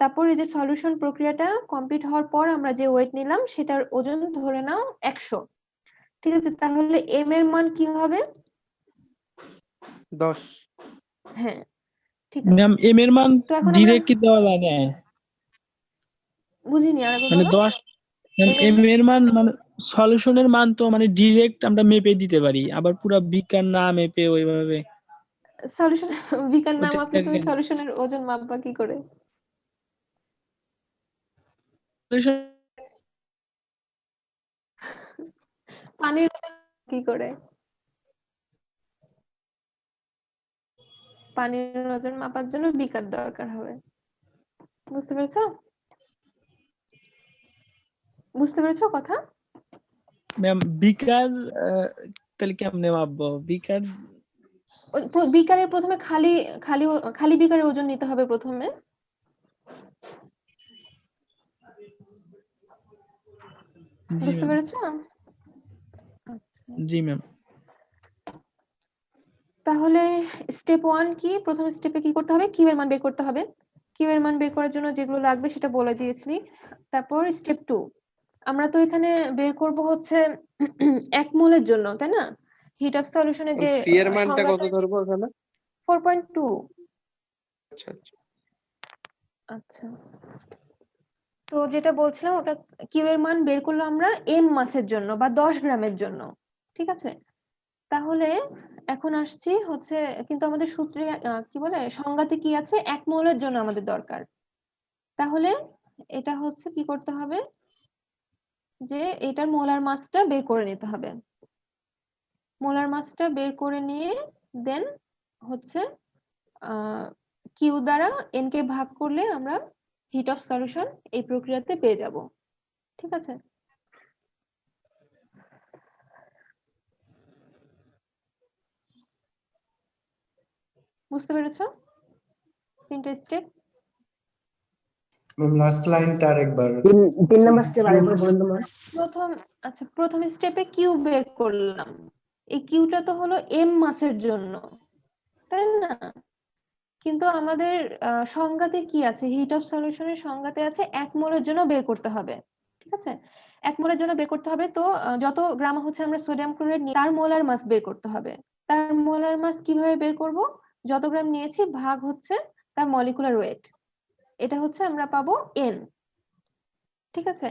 Speaker 1: তারপর এই যে সলিউশন প্রক্রিয়াটা কমপ্লিট হওয়ার পর আমরা যে ওয়েট নিলাম সেটার ওজন ধরে নাও 100, ঠিক আছে। তাহলে এম এর মান কি হবে?
Speaker 5: 10।
Speaker 1: হ্যাঁ, ঠিক আছে।
Speaker 6: ম্যাম এম এর মান
Speaker 1: তো এখন আমরা
Speaker 6: ডিরেক্ট কি দেওয়া লাগে?
Speaker 1: বুঝিনি, আরেকবার
Speaker 6: মানে
Speaker 1: বলো।
Speaker 6: 10 ম্যাম
Speaker 1: এম এর
Speaker 6: এম এর মান মানে সলিউশনের মান তো মানে ডিরেক্ট আমরা মেপে দিতে পারি, আবার পুরো বিজ্ঞান না মেপে ওইভাবে
Speaker 1: সলিউশন বিকার নাম আপনি, তুমি
Speaker 6: ওইটা
Speaker 1: সলিউশনের ওজন মাপবা কি করে?
Speaker 6: solution
Speaker 1: পানির কি করে? পানির ওজন মাপার জন্য বিকার দরকার হবে। বুঝতে পেরেছো? বুঝতে পেরেছো কথা?
Speaker 6: ম্যাম বিকার তাহলে কেমনে মাপবো বিকার?
Speaker 1: বিকারের প্রথমে খালি খালি খালি বিকারের ওজন নিতে হবে প্রথমে।
Speaker 6: জি
Speaker 1: বুঝতে
Speaker 6: ম্যাম।
Speaker 1: পেরেছো?
Speaker 6: জি ম্যাম।
Speaker 1: তাহলে স্টেপ 1 কি? প্রথম স্টেপে কি করতে হবে? কিউ এর মান বের করতে হবে। কিউ এর মান বের করার জন্য যেগুলো লাগবে সেটা বলে দিয়েছি। তারপর স্টেপ 2, আমরা তো এখানে বের করব হচ্ছে 1 মোলের জন্য, তাই না? হিট অফ সলিউশনের যে
Speaker 5: সি এর মানটা কত
Speaker 1: সংজ্ঞাটা
Speaker 5: ধরবো এখানে?
Speaker 1: 4.2।
Speaker 5: আচ্ছা আচ্ছা।
Speaker 1: আচ্ছা, তো যেটা বলছিলাম ওটা কিউ এর মান বের করলো আমরা এম মাসের জন্য বা 10 গ্রামের জন্য, ঠিক আছে। তাহলে এখন আসছি হচ্ছে, কিন্তু আমাদের সূত্রে কি বলে সংজ্ঞাতে কি আছে, 1 মোলের জন্য আমাদের দরকার। তাহলে এটা হচ্ছে কি করতে হবে, যে এটার মোলার মাসটা বের করে নিতে হবে। মোলার মাসটা বের করে নিয়ে দেন হচ্ছে কিউ দ্বারা এন কে ভাগ করলে আমরা হিট অফ সলিউশন এই প্রক্রিয়াতে পেয়ে যাব, ঠিক আছে। বুঝতে পেরেছো তিনটে স্টেপ?
Speaker 3: ম্যাম লাস্ট লাইনটা আরেকবার।
Speaker 7: 3 নাম্বার স্টেপ আরেকবার বলেন তো ম্যাম।
Speaker 1: প্রথম স্টেপে কিউ বের করলাম, এই কিউটা তো হলো এম মাসের জন্য, তাই না? কিন্তু আমাদের সংজ্ঞাতে কি আছে, হিট অফ সলিউশনের সংজ্ঞাতে আছে 1 মোলের জন্য বের করতে হবে, ঠিক আছে? 1 মোলের জন্য বের করতে হবে, তো যত গ্রাম হচ্ছে আমরা সোডিয়াম ক্লোরাইড নিই তার মোলার মাস বের করতে হবে। তার মোলার মাস কিভাবে বের করব? যত গ্রাম নিয়েছি ভাগ হচ্ছে তার মলিকুলার ওয়েট, এটা হচ্ছে আমরা পাবো এন, ঠিক আছে?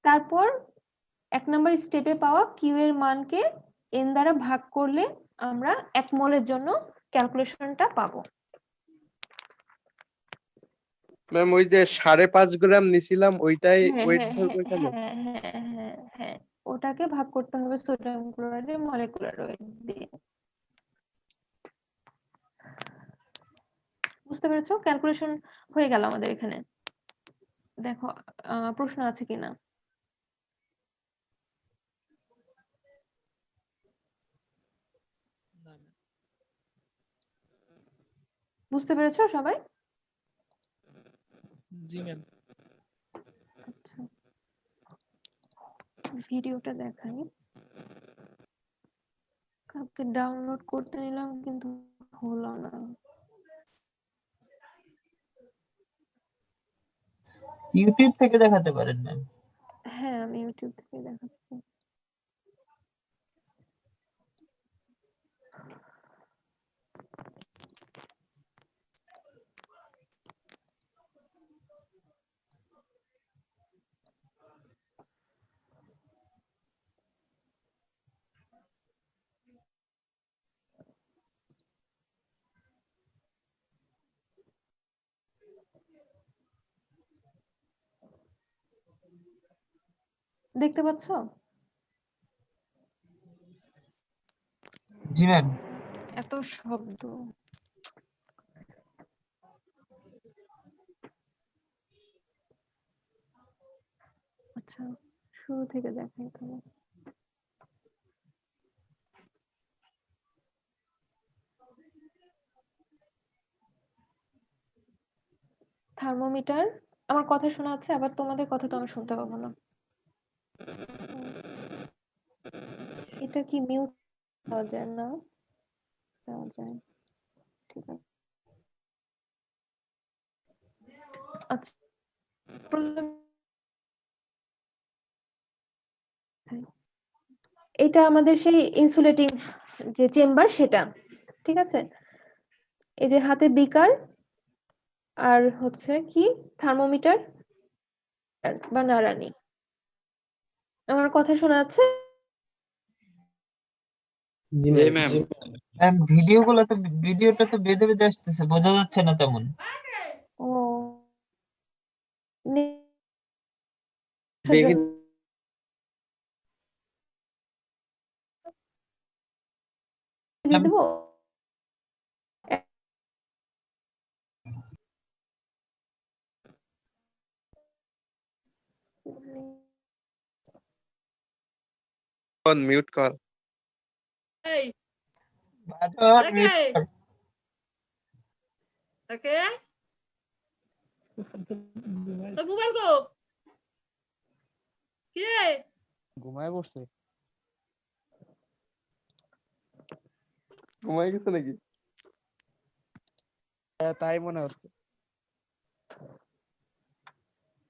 Speaker 1: তারপর 1 নাম্বার স্টেপে পাওয়া কিউ এর মানকে এন দ্বারা ভাগ করলে আমরা 1 মোলের জন্য ক্যালকুলেশনটা পাবো।
Speaker 5: ম্যাম ওই যে 5.5 গ্রাম নিছিলাম ওইটাই
Speaker 1: হ্যাঁ
Speaker 5: ওয়েট
Speaker 1: হ্যাঁ
Speaker 5: ধরবো
Speaker 1: হ্যাঁ
Speaker 5: এখানে।
Speaker 1: হ্যাঁ হ্যাঁ হ্যাঁ হ্যাঁ, ওটাকে ভাগ করতে হবে সোডিয়াম ক্লোরাইডের মলিকুলার ওয়েট দিয়ে। বুঝতে পেরেছো? ক্যালকুলেশন হয়ে গেল আমাদের এখানে। দেখো প্রশ্ন আছে কিনা। বুঝতে পেরেছো সবাই?
Speaker 6: জি ম্যাম।
Speaker 1: আচ্ছা, ভিডিওটা দেখাই। কালকে ডাউনলোড করতে নিলাম কিন্তু হলো না।
Speaker 4: ইউটিউব থেকে দেখাতে পারেন ম্যাম।
Speaker 1: হ্যাঁ, আমি ইউটিউব থেকে দেখাচ্ছি। দেখতে পাচ্ছ?
Speaker 4: জি ম্যাম।
Speaker 1: এত শব্দ। আচ্ছা, শুরু থেকে দেখাই তাহলে। থার্মোমিটার, আমার কথা শোনা যাচ্ছে, আবার তোমাদের কথা তো আমি শুনতে পাবো না। এটা কি মিউট দেওয়া যায় না? দেওয়া যায়, ঠিক আছে। আচ্ছা, এটা আমাদের সেই ইনসুলেটিং যে চেম্বার সেটা, ঠিক আছে? এই যে হাতে বিকার আর হচ্ছে কি থার্মোমিটার বা নাড়ানি। আমার কথা শোনা যাচ্ছে?
Speaker 7: জি
Speaker 4: জি
Speaker 7: ম্যাম।
Speaker 4: ম্যাম। ম্যাম ভিডিওটা তো বেঁধে বেঁধে আসতেছে, বোঝা যাচ্ছে না তেমন।
Speaker 1: ও, নে-
Speaker 7: দেখি
Speaker 1: দিয়ে দেবো?
Speaker 5: অন মিউট কর।
Speaker 6: ঘুমায় পড়ছে।
Speaker 5: ঘুমাই গেছে নাকি?
Speaker 6: তাই মনে হচ্ছে।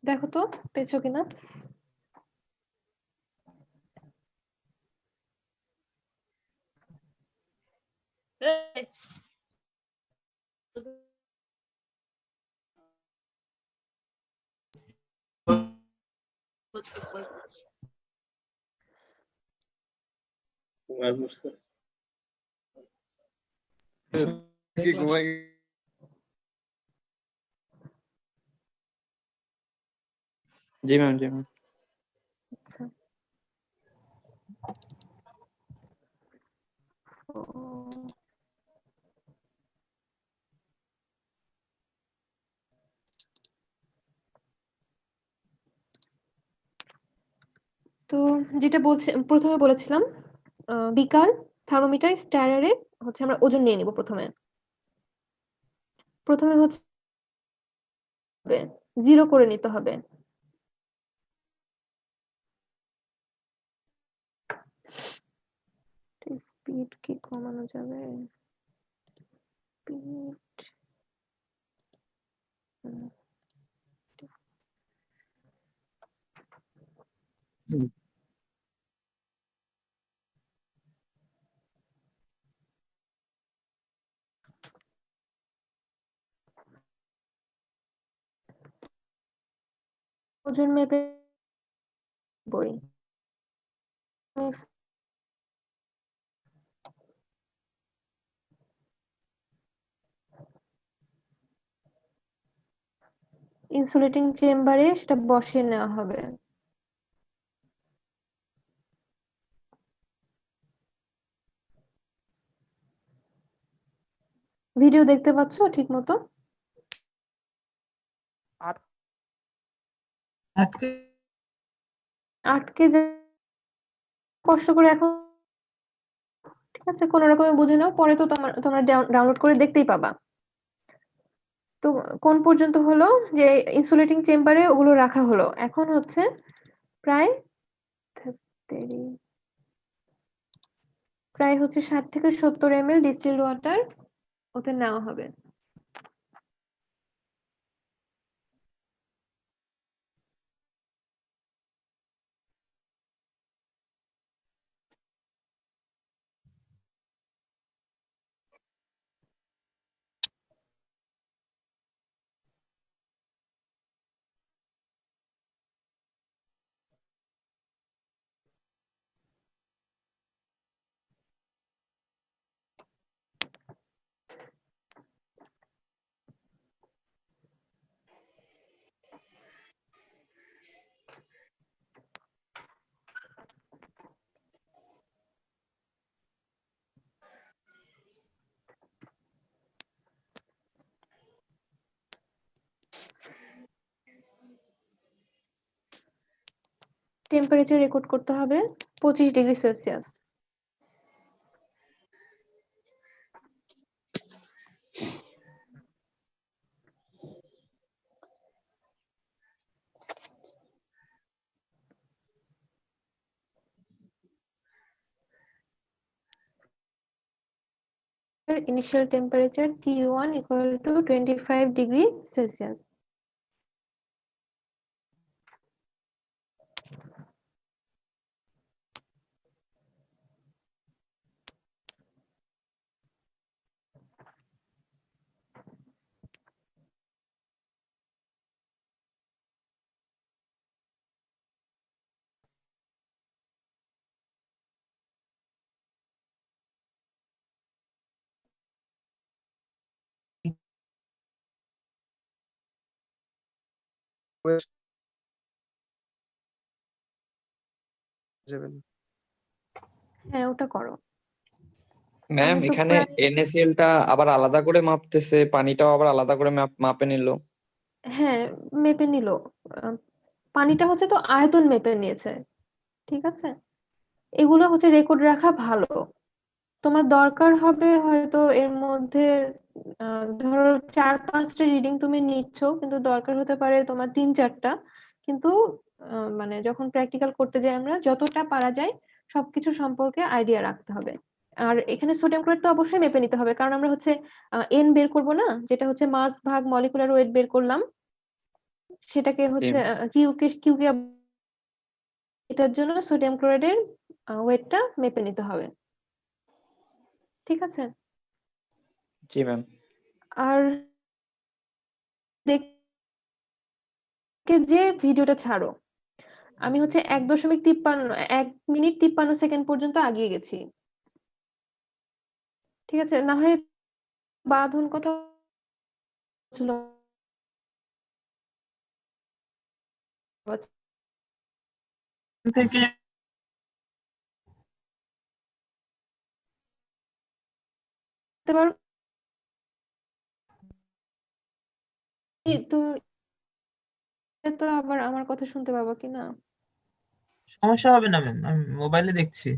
Speaker 1: দেখো তো পেয়েছো কিনা।
Speaker 5: কি ঘুমাই
Speaker 4: জি ম্যাম, জি ম্যাম।
Speaker 1: আচ্ছা, ও, তো যেটা প্রথমে বলেছিলাম বিকার, থার্মোমিটার, স্ট্যারারে হচ্ছে আমরা ওজন নিয়ে নিব প্রথমে। প্রথমে হচ্ছে 0 করে নিতে হবে। স্পিড কি কমানো যাবে? স্পিড ওজন মেপে বই ইনসুলেটিং চেম্বারে সেটা বসিয়ে নেওয়া হবে। ভিডিও দেখতে পাচ্ছ ঠিক মতো?
Speaker 4: আটকে
Speaker 1: আটকে কষ্ট করে এখন, ঠিক আছে, কোনো রকমে বুঝে নাও, পরে তো তোমরা ডাউনলোড করে দেখতেই পাবা। তো কোন পর্যন্ত হলো যে ইনসুলেটিং চেম্বারে ওগুলো রাখা হলো, এখন হচ্ছে প্রায় হচ্ছে 60 থেকে 70 ml ডিস্টিলড ওয়াটার ওতে নেওয়া হবে। টেম্পারেচার রেকর্ড করতে হবে 25°C। Initial temperature T1 equal to 25°C.
Speaker 5: যাবেন।
Speaker 1: হ্যাঁ, ওটা করো।
Speaker 8: ম্যাম
Speaker 1: আমি তো
Speaker 8: এখানে
Speaker 1: প্রায়-
Speaker 8: NaCl টা আবার আলাদা করে মাপতেছে, পানিটাও আবার আলাদা করে মাপে নিল।
Speaker 1: হ্যাঁ, মেপে নিল। পানিটা হচ্ছে তো আয়তন মেপে নিয়েছে, ঠিক আছে। এগুলো হচ্ছে রেকর্ড রাখা ভালো। তোমার দরকার হবে হয়তো এর মধ্যে ধরো 4-5টা রিডিং তুমি নিচ্ছ, কিন্তু দরকার হতে পারে তোমার 3-4টা। কিন্তু মানে যখন প্র্যাকটিক্যাল করতে যাই আমরা, যতটা পারা যায় সবকিছু সম্পর্কে আইডিয়া রাখতে হবে। আর এখানে সোডিয়াম ক্লোরাইড তো অবশ্যই মেপে নিতে হবে, কারণ আমরা হচ্ছে এন বের করব না, যেটা হচ্ছে মাস ভাগ মলিকুলার ওয়েট বের করলাম, সেটাকে হচ্ছে কিউকে এটার জন্য সোডিয়াম ক্লোরাইডের ওয়েটটা মেপে নিতে হবে, ঠিক আছে।
Speaker 8: জি ম্যাম।
Speaker 1: আর দেখে যে ভিডিওটা ছাড়ো, আমি হচ্ছে 1 মিনিট 53 সেকেন্ড পর্যন্ত আগিয়ে গেছি, ঠিক আছে। না হয় বাঁধন কথা ছিল
Speaker 4: থেকে
Speaker 1: তুমি তো আবার আমার কথা শুনতে পাবা কিনা।
Speaker 4: সমস্যা হবে না ম্যাম, আমি মোবাইলে দেখছি।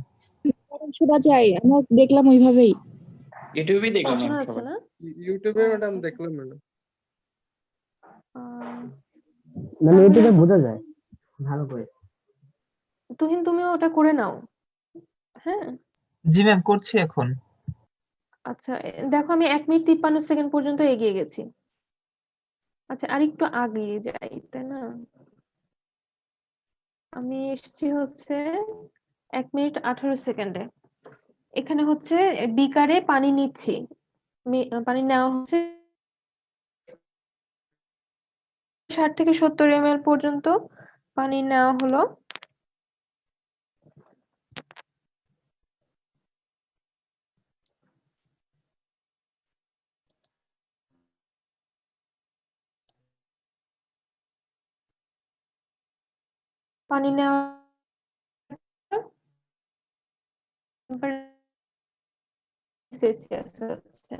Speaker 9: শোনা যায়, আমরা দেখলাম ওইভাবেই।
Speaker 8: ইউটিউবেই দেখলাম
Speaker 1: শোনা
Speaker 8: ম্যাম
Speaker 1: যাচ্ছে
Speaker 8: সবাই।
Speaker 1: না?
Speaker 5: ইউটিউবে ম্যাডাম
Speaker 1: আচ্ছা।
Speaker 5: দেখলাম ম্যাডাম।
Speaker 1: আহ,
Speaker 7: মানে
Speaker 1: তাহলে
Speaker 7: ইউটিউবে বোঝা যায় ভালো করে।
Speaker 1: তুহিন তুমিও ওটা করে নাও। হ্যাঁ,
Speaker 4: জি ম্যাম, করছি এখন।
Speaker 1: আচ্ছা দেখো আমি 1 মিনিট 53 সেকেন্ড পর্যন্ত এগিয়ে গেছি। আচ্ছা আর একটু আগিয়ে যাই, তাই না? আমি এসেছি হচ্ছে 1 মিনিট 18 সেকেন্ডে। এখানে হচ্ছে বিকারে পানি নিচ্ছি। পানি নেওয়া হচ্ছে 60 থেকে 70 ml পর্যন্ত পানি নেওয়া হলো। পানি নেওয়া সেলসিয়াস হচ্ছে।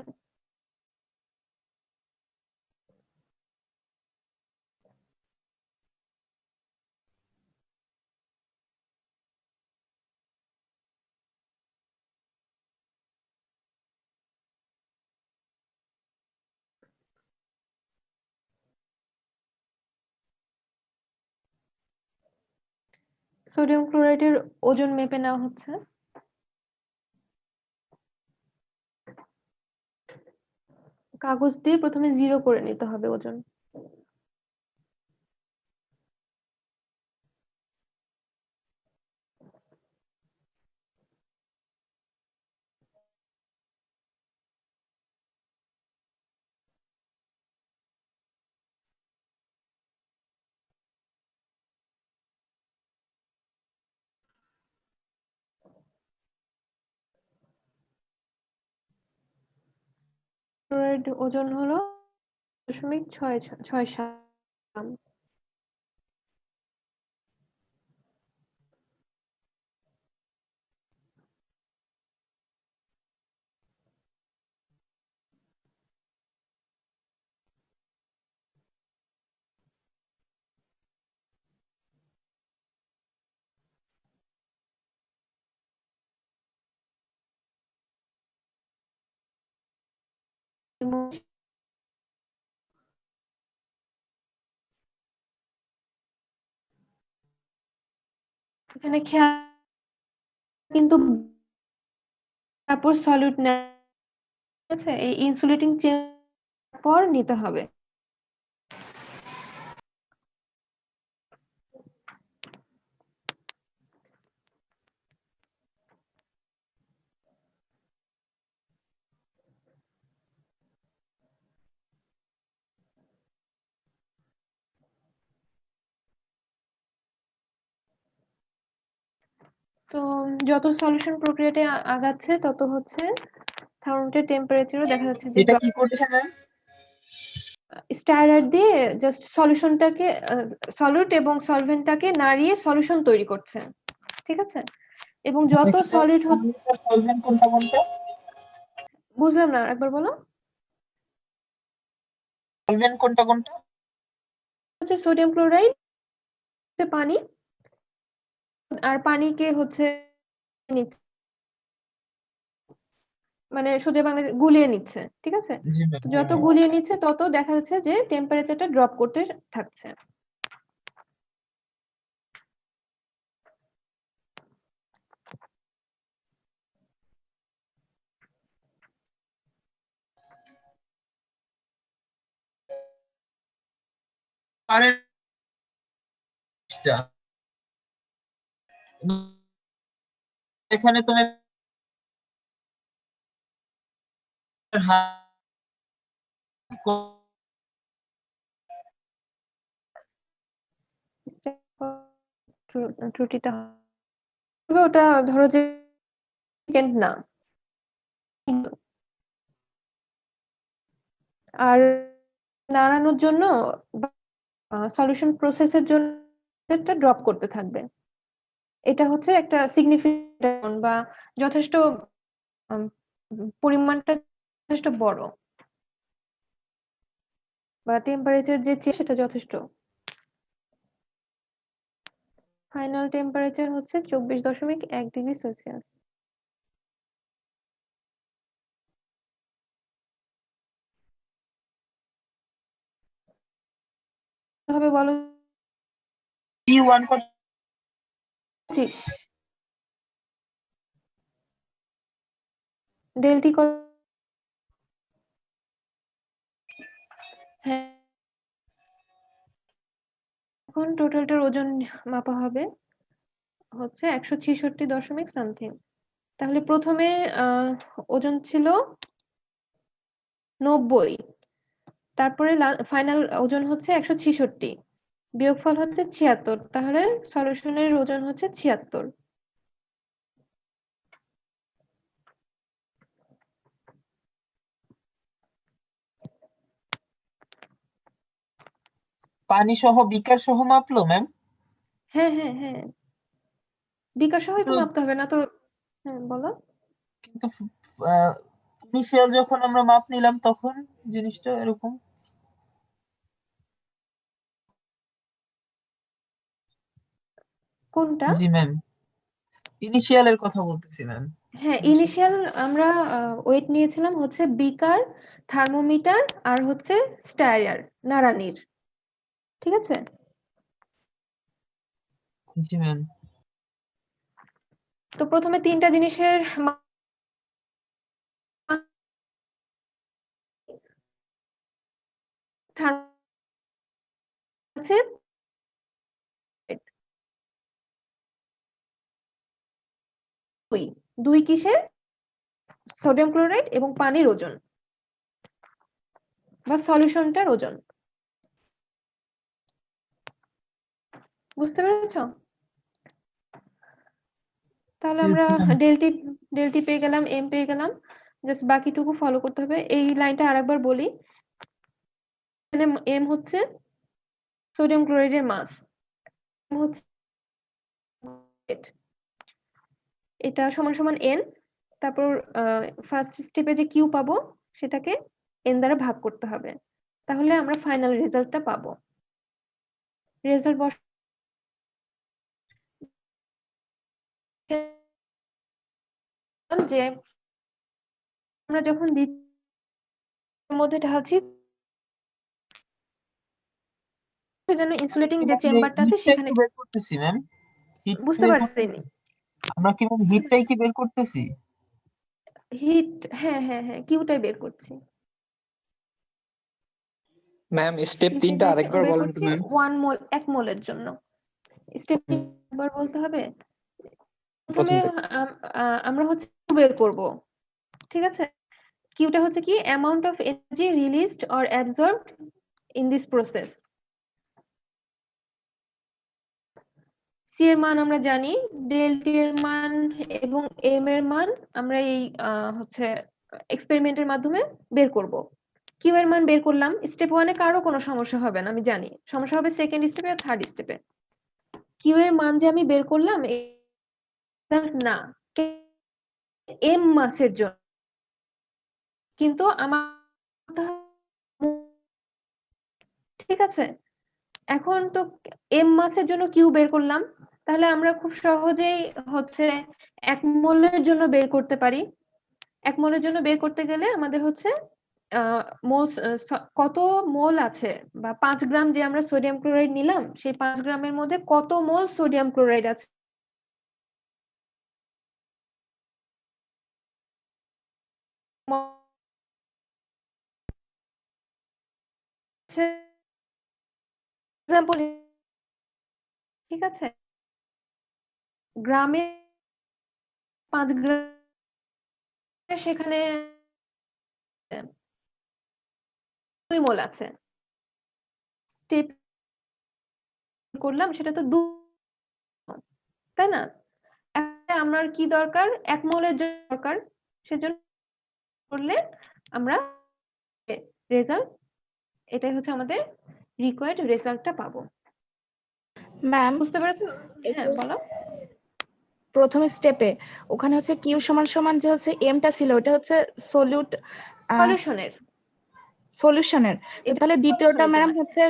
Speaker 1: সোডিয়াম ক্লোরাইডের ওজন মেপে নেওয়া হচ্ছে। কাগজ দিয়ে প্রথমে 0 করে নিতে হবে ওজন। ক্লোরাইড ওজন হলো 0.67 গ্রাম। এখানে খেয়াল কিন্তু তারপর সলিড নেওয়া আছে, এই ইনসুলেটিং চেম্বার পর নিতে হবে। তো যত সলিউশন প্রক্রিয়াটা আগাচ্ছে তত হচ্ছে থার্মোমিটার টেম্পারেচারও দেখা যাচ্ছে যে
Speaker 4: এটা কি করছে ম্যাম?
Speaker 1: স্টাইলার দিয়ে জাস্ট সলিউশনটাকে সলিড এবং সলভেন্টটাকে নাড়িয়ে সলিউশন তৈরি করছে, ঠিক আছে? এবং যত সলিড
Speaker 4: সলভেন্ট কোনটা কোনটা?
Speaker 1: বুঝলাম না, একবার বলো।
Speaker 4: সলভেন্ট কোনটা কোনটা?
Speaker 1: হচ্ছে সোডিয়াম ক্লোরাইড, হচ্ছে পানি, আর পানিকে হচ্ছে নিচ্ছে, মানে সোজা বাংলা গুলিয়ে নিচ্ছে, ঠিক আছে?
Speaker 4: জি ম্যাম।
Speaker 1: তো যত গুলিয়ে নিচ্ছে তত দেখা যাচ্ছে যে টেম্পারেচারটা ড্রপ করতে থাকছে।
Speaker 4: কারেন্টটা এখানে তুমি
Speaker 1: ত্রুটিটা হবে, ওটা ধরো যে সেকেন্ড না, আর নাড়ানোর জন্য সলিউশন প্রসেসের জন্য ড্রপ করতে থাকবে। এটা হচ্ছে একটা সিগনিফিকেন্ট বা যথেষ্ট পরিমাণটা যথেষ্ট বড়, বা টেম্পারেচার যে চেয়ে সেটা যথেষ্ট। ফাইনাল টেম্পারেচার হচ্ছে 24.1 ডিগ্রি সেলসিয়াস। হবে বলো?
Speaker 4: T1 কত?
Speaker 1: 25। ডেলটি কত? হ্যাঁ, এখন টোটালটার ওজন মাপা হবে হচ্ছে 166 দশমিক সামথিং। তাহলে প্রথমে ওজন ছিল 90, তারপরে ফাইনাল ওজন হচ্ছে 166, বিয়োগফল হচ্ছে 76, তাহলে সলিউশনের ওজন হচ্ছে 76।
Speaker 4: পানি সহ বিকার সহ মাপলো ম্যাম?
Speaker 1: হ্যাঁ হ্যাঁ হ্যাঁ, বিকাশ সহই তো
Speaker 4: তো
Speaker 1: মাপতে হবে না তো। হ্যাঁ বলো।
Speaker 4: কিন্তু ইনিশিয়াল যখন আমরা মাপ নিলাম তখন জিনিসটা এরকম।
Speaker 1: কোনটা?
Speaker 4: জি ম্যাম, ইনিশিয়াল এর কথা বলতেছি ম্যাম।
Speaker 1: হ্যাঁ, ইনিশিয়াল আমরা ওয়েট নিয়েছিলাম হচ্ছে বিকার, থার্মোমিটার আর হচ্ছে স্টায়ার, নাড়ানির। ঠিক আছে?
Speaker 4: জি ম্যাম।
Speaker 1: তো প্রথমে তিনটা জিনিসের আছে, দুই কিসের? সোডিয়াম ক্লোরাইড এবং পানির ওজন বা সলিউশনটার ওজন। বুঝতে পেরেছো? তাহলে আমরা ডেলটি পেয়ে গেলাম, এম পেয়ে গেলাম, জাস্ট বাকিটুকু ফলো করতে হবে। এই লাইনটা আরেকবার বলি। এখানে এম হচ্ছে সোডিয়াম ক্লোরাইডের মাস, হচ্ছে এটা সমান সমান এন, তারপর ফার্স্ট স্টেপে যে কিউ পাবো সেটাকে এন দ্বারা ভাগ করতে হবে, তাহলে আমরা ফাইনাল রেজাল্টটা পাবো। রেজাল্ট যে আমরা যখন মধ্যে ঢালছি যেন ইনসুলেটিং যে চেম্বারটা আছে সেখানে।
Speaker 4: বের করতেছি ম্যাম, হিট
Speaker 1: বুঝতে
Speaker 4: বের
Speaker 1: পারিনি।
Speaker 4: করতেছি আমরা কি ম্যাম, হিটটাই কি বের করতেছি?
Speaker 1: হিট, হ্যাঁ হ্যাঁ হ্যাঁ, কিউটাই বের করছি।
Speaker 8: ম্যাম স্টেপ 3টা আরেকবার
Speaker 1: বের
Speaker 8: বলেন তো
Speaker 1: করছি
Speaker 8: ম্যাম।
Speaker 1: 1 মোল, 1 মোলের জন্য। স্টেপ একবার বলতে হবে। প্রথমে
Speaker 8: প্রথম থেকে।
Speaker 1: আমরা হচ্ছে বের করব, ঠিক আছে? কিউটা হচ্ছে কি amount of energy released or absorbed in this process. C এর মান আমরা জানি, ডেলটি এর মান এবং এম এর মান আমরা এই হচ্ছে এক্সপেরিমেন্টের মাধ্যমে বের করব। কিউ এর মান বের করলাম, স্টেপ 1 এ কারো কোনো সমস্যা হবে না, আমি জানি। সমস্যা হবে সেকেন্ড স্টেপে আর থার্ড স্টেপে। কিউ এর মান যে আমি বের করলাম না, এম মাসের জন্য, কিন্তু আমার, ঠিক আছে? এখন তো এম মাসের জন্য কিউ বের করলাম, তাহলে আমরা খুব সহজেই হচ্ছে 1 মোলের জন্য বের করতে পারি। 1 মোলের জন্য বের করতে গেলে আমাদের হচ্ছে মোল, কত মোল আছে বা 5 গ্রাম যে আমরা সোডিয়াম ক্লোরাইড নিলাম সেই 5 গ্রামের মধ্যে কত মোল সোডিয়াম ক্লোরাইড আছে এক্সাম্পল, ঠিক আছে? গ্রামে 5 গ্রাম, সেখানে 2 মোল আছে। স্টেপ করলাম সেটা তো 2, তাই না? আমার কি দরকার? 1 মোলের জন্য দরকার, সেজন্য করলে আমরা রেজাল্ট, এটাই হচ্ছে আমাদের রিকোয়ার্ড রেজাল্টটা পাবো।
Speaker 9: ম্যাম,
Speaker 1: বুঝতে পেরেছো? হ্যাঁ বলো।
Speaker 9: প্রথম স্টেপে ওখানে হচ্ছে কিউ সমান সমান যে হচ্ছে এমটা ছিল ওটা হচ্ছে
Speaker 1: সলিউশনের,
Speaker 9: সলিউশনের, তাহলে দ্বিতীয়টা ম্যাম হচ্ছে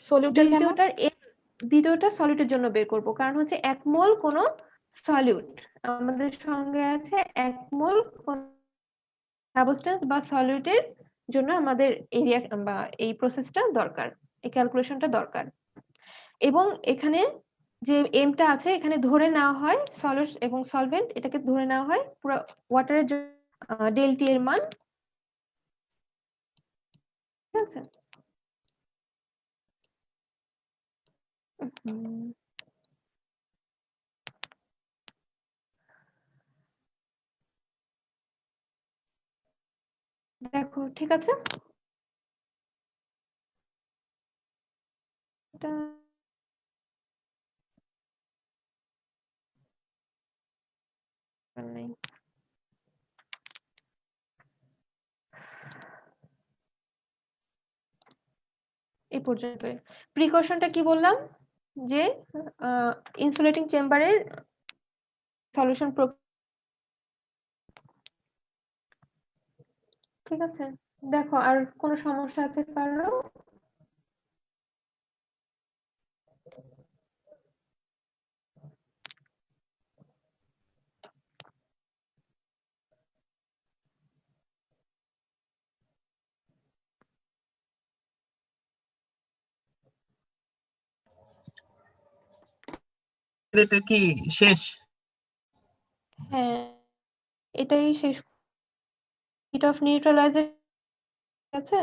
Speaker 9: সলিউটের কেন?
Speaker 1: দ্বিতীয়টা সলিউটের জন্য বের করব, কারণ হচ্ছে 1 মোল কোন সলিউট আমাদের সঙ্গে আছে, 1 মোল কোন সাবস্টেন্স বা সলিউটের জন্য আমাদের এরিয়া বা এই প্রসেসটা দরকার। এই ক্যালকুলেশনটা দরকার। এবং এখানে যে এমটা আছে এখানে ধরে নেওয়া হয় সলিড এবং সলভেন্ট, এটাকে ধরে নেওয়া হয় পুরো ওয়াটারের ডেল টি এর মান, ঠিক আছে? হুম, দেখো ঠিক আছে, এটা নেই। এই পর্যন্ত প্রিকশনটা কি বললাম, যে ইনসুলেটিং চেম্বারে সলিউশন, ঠিক আছে? দেখো আর কোনো সমস্যা আছে কারো?
Speaker 4: এটা কি শেষ?
Speaker 1: হ্যাঁ, এটাই শেষ। হিট অফ নিউট্রালাইজার আছে।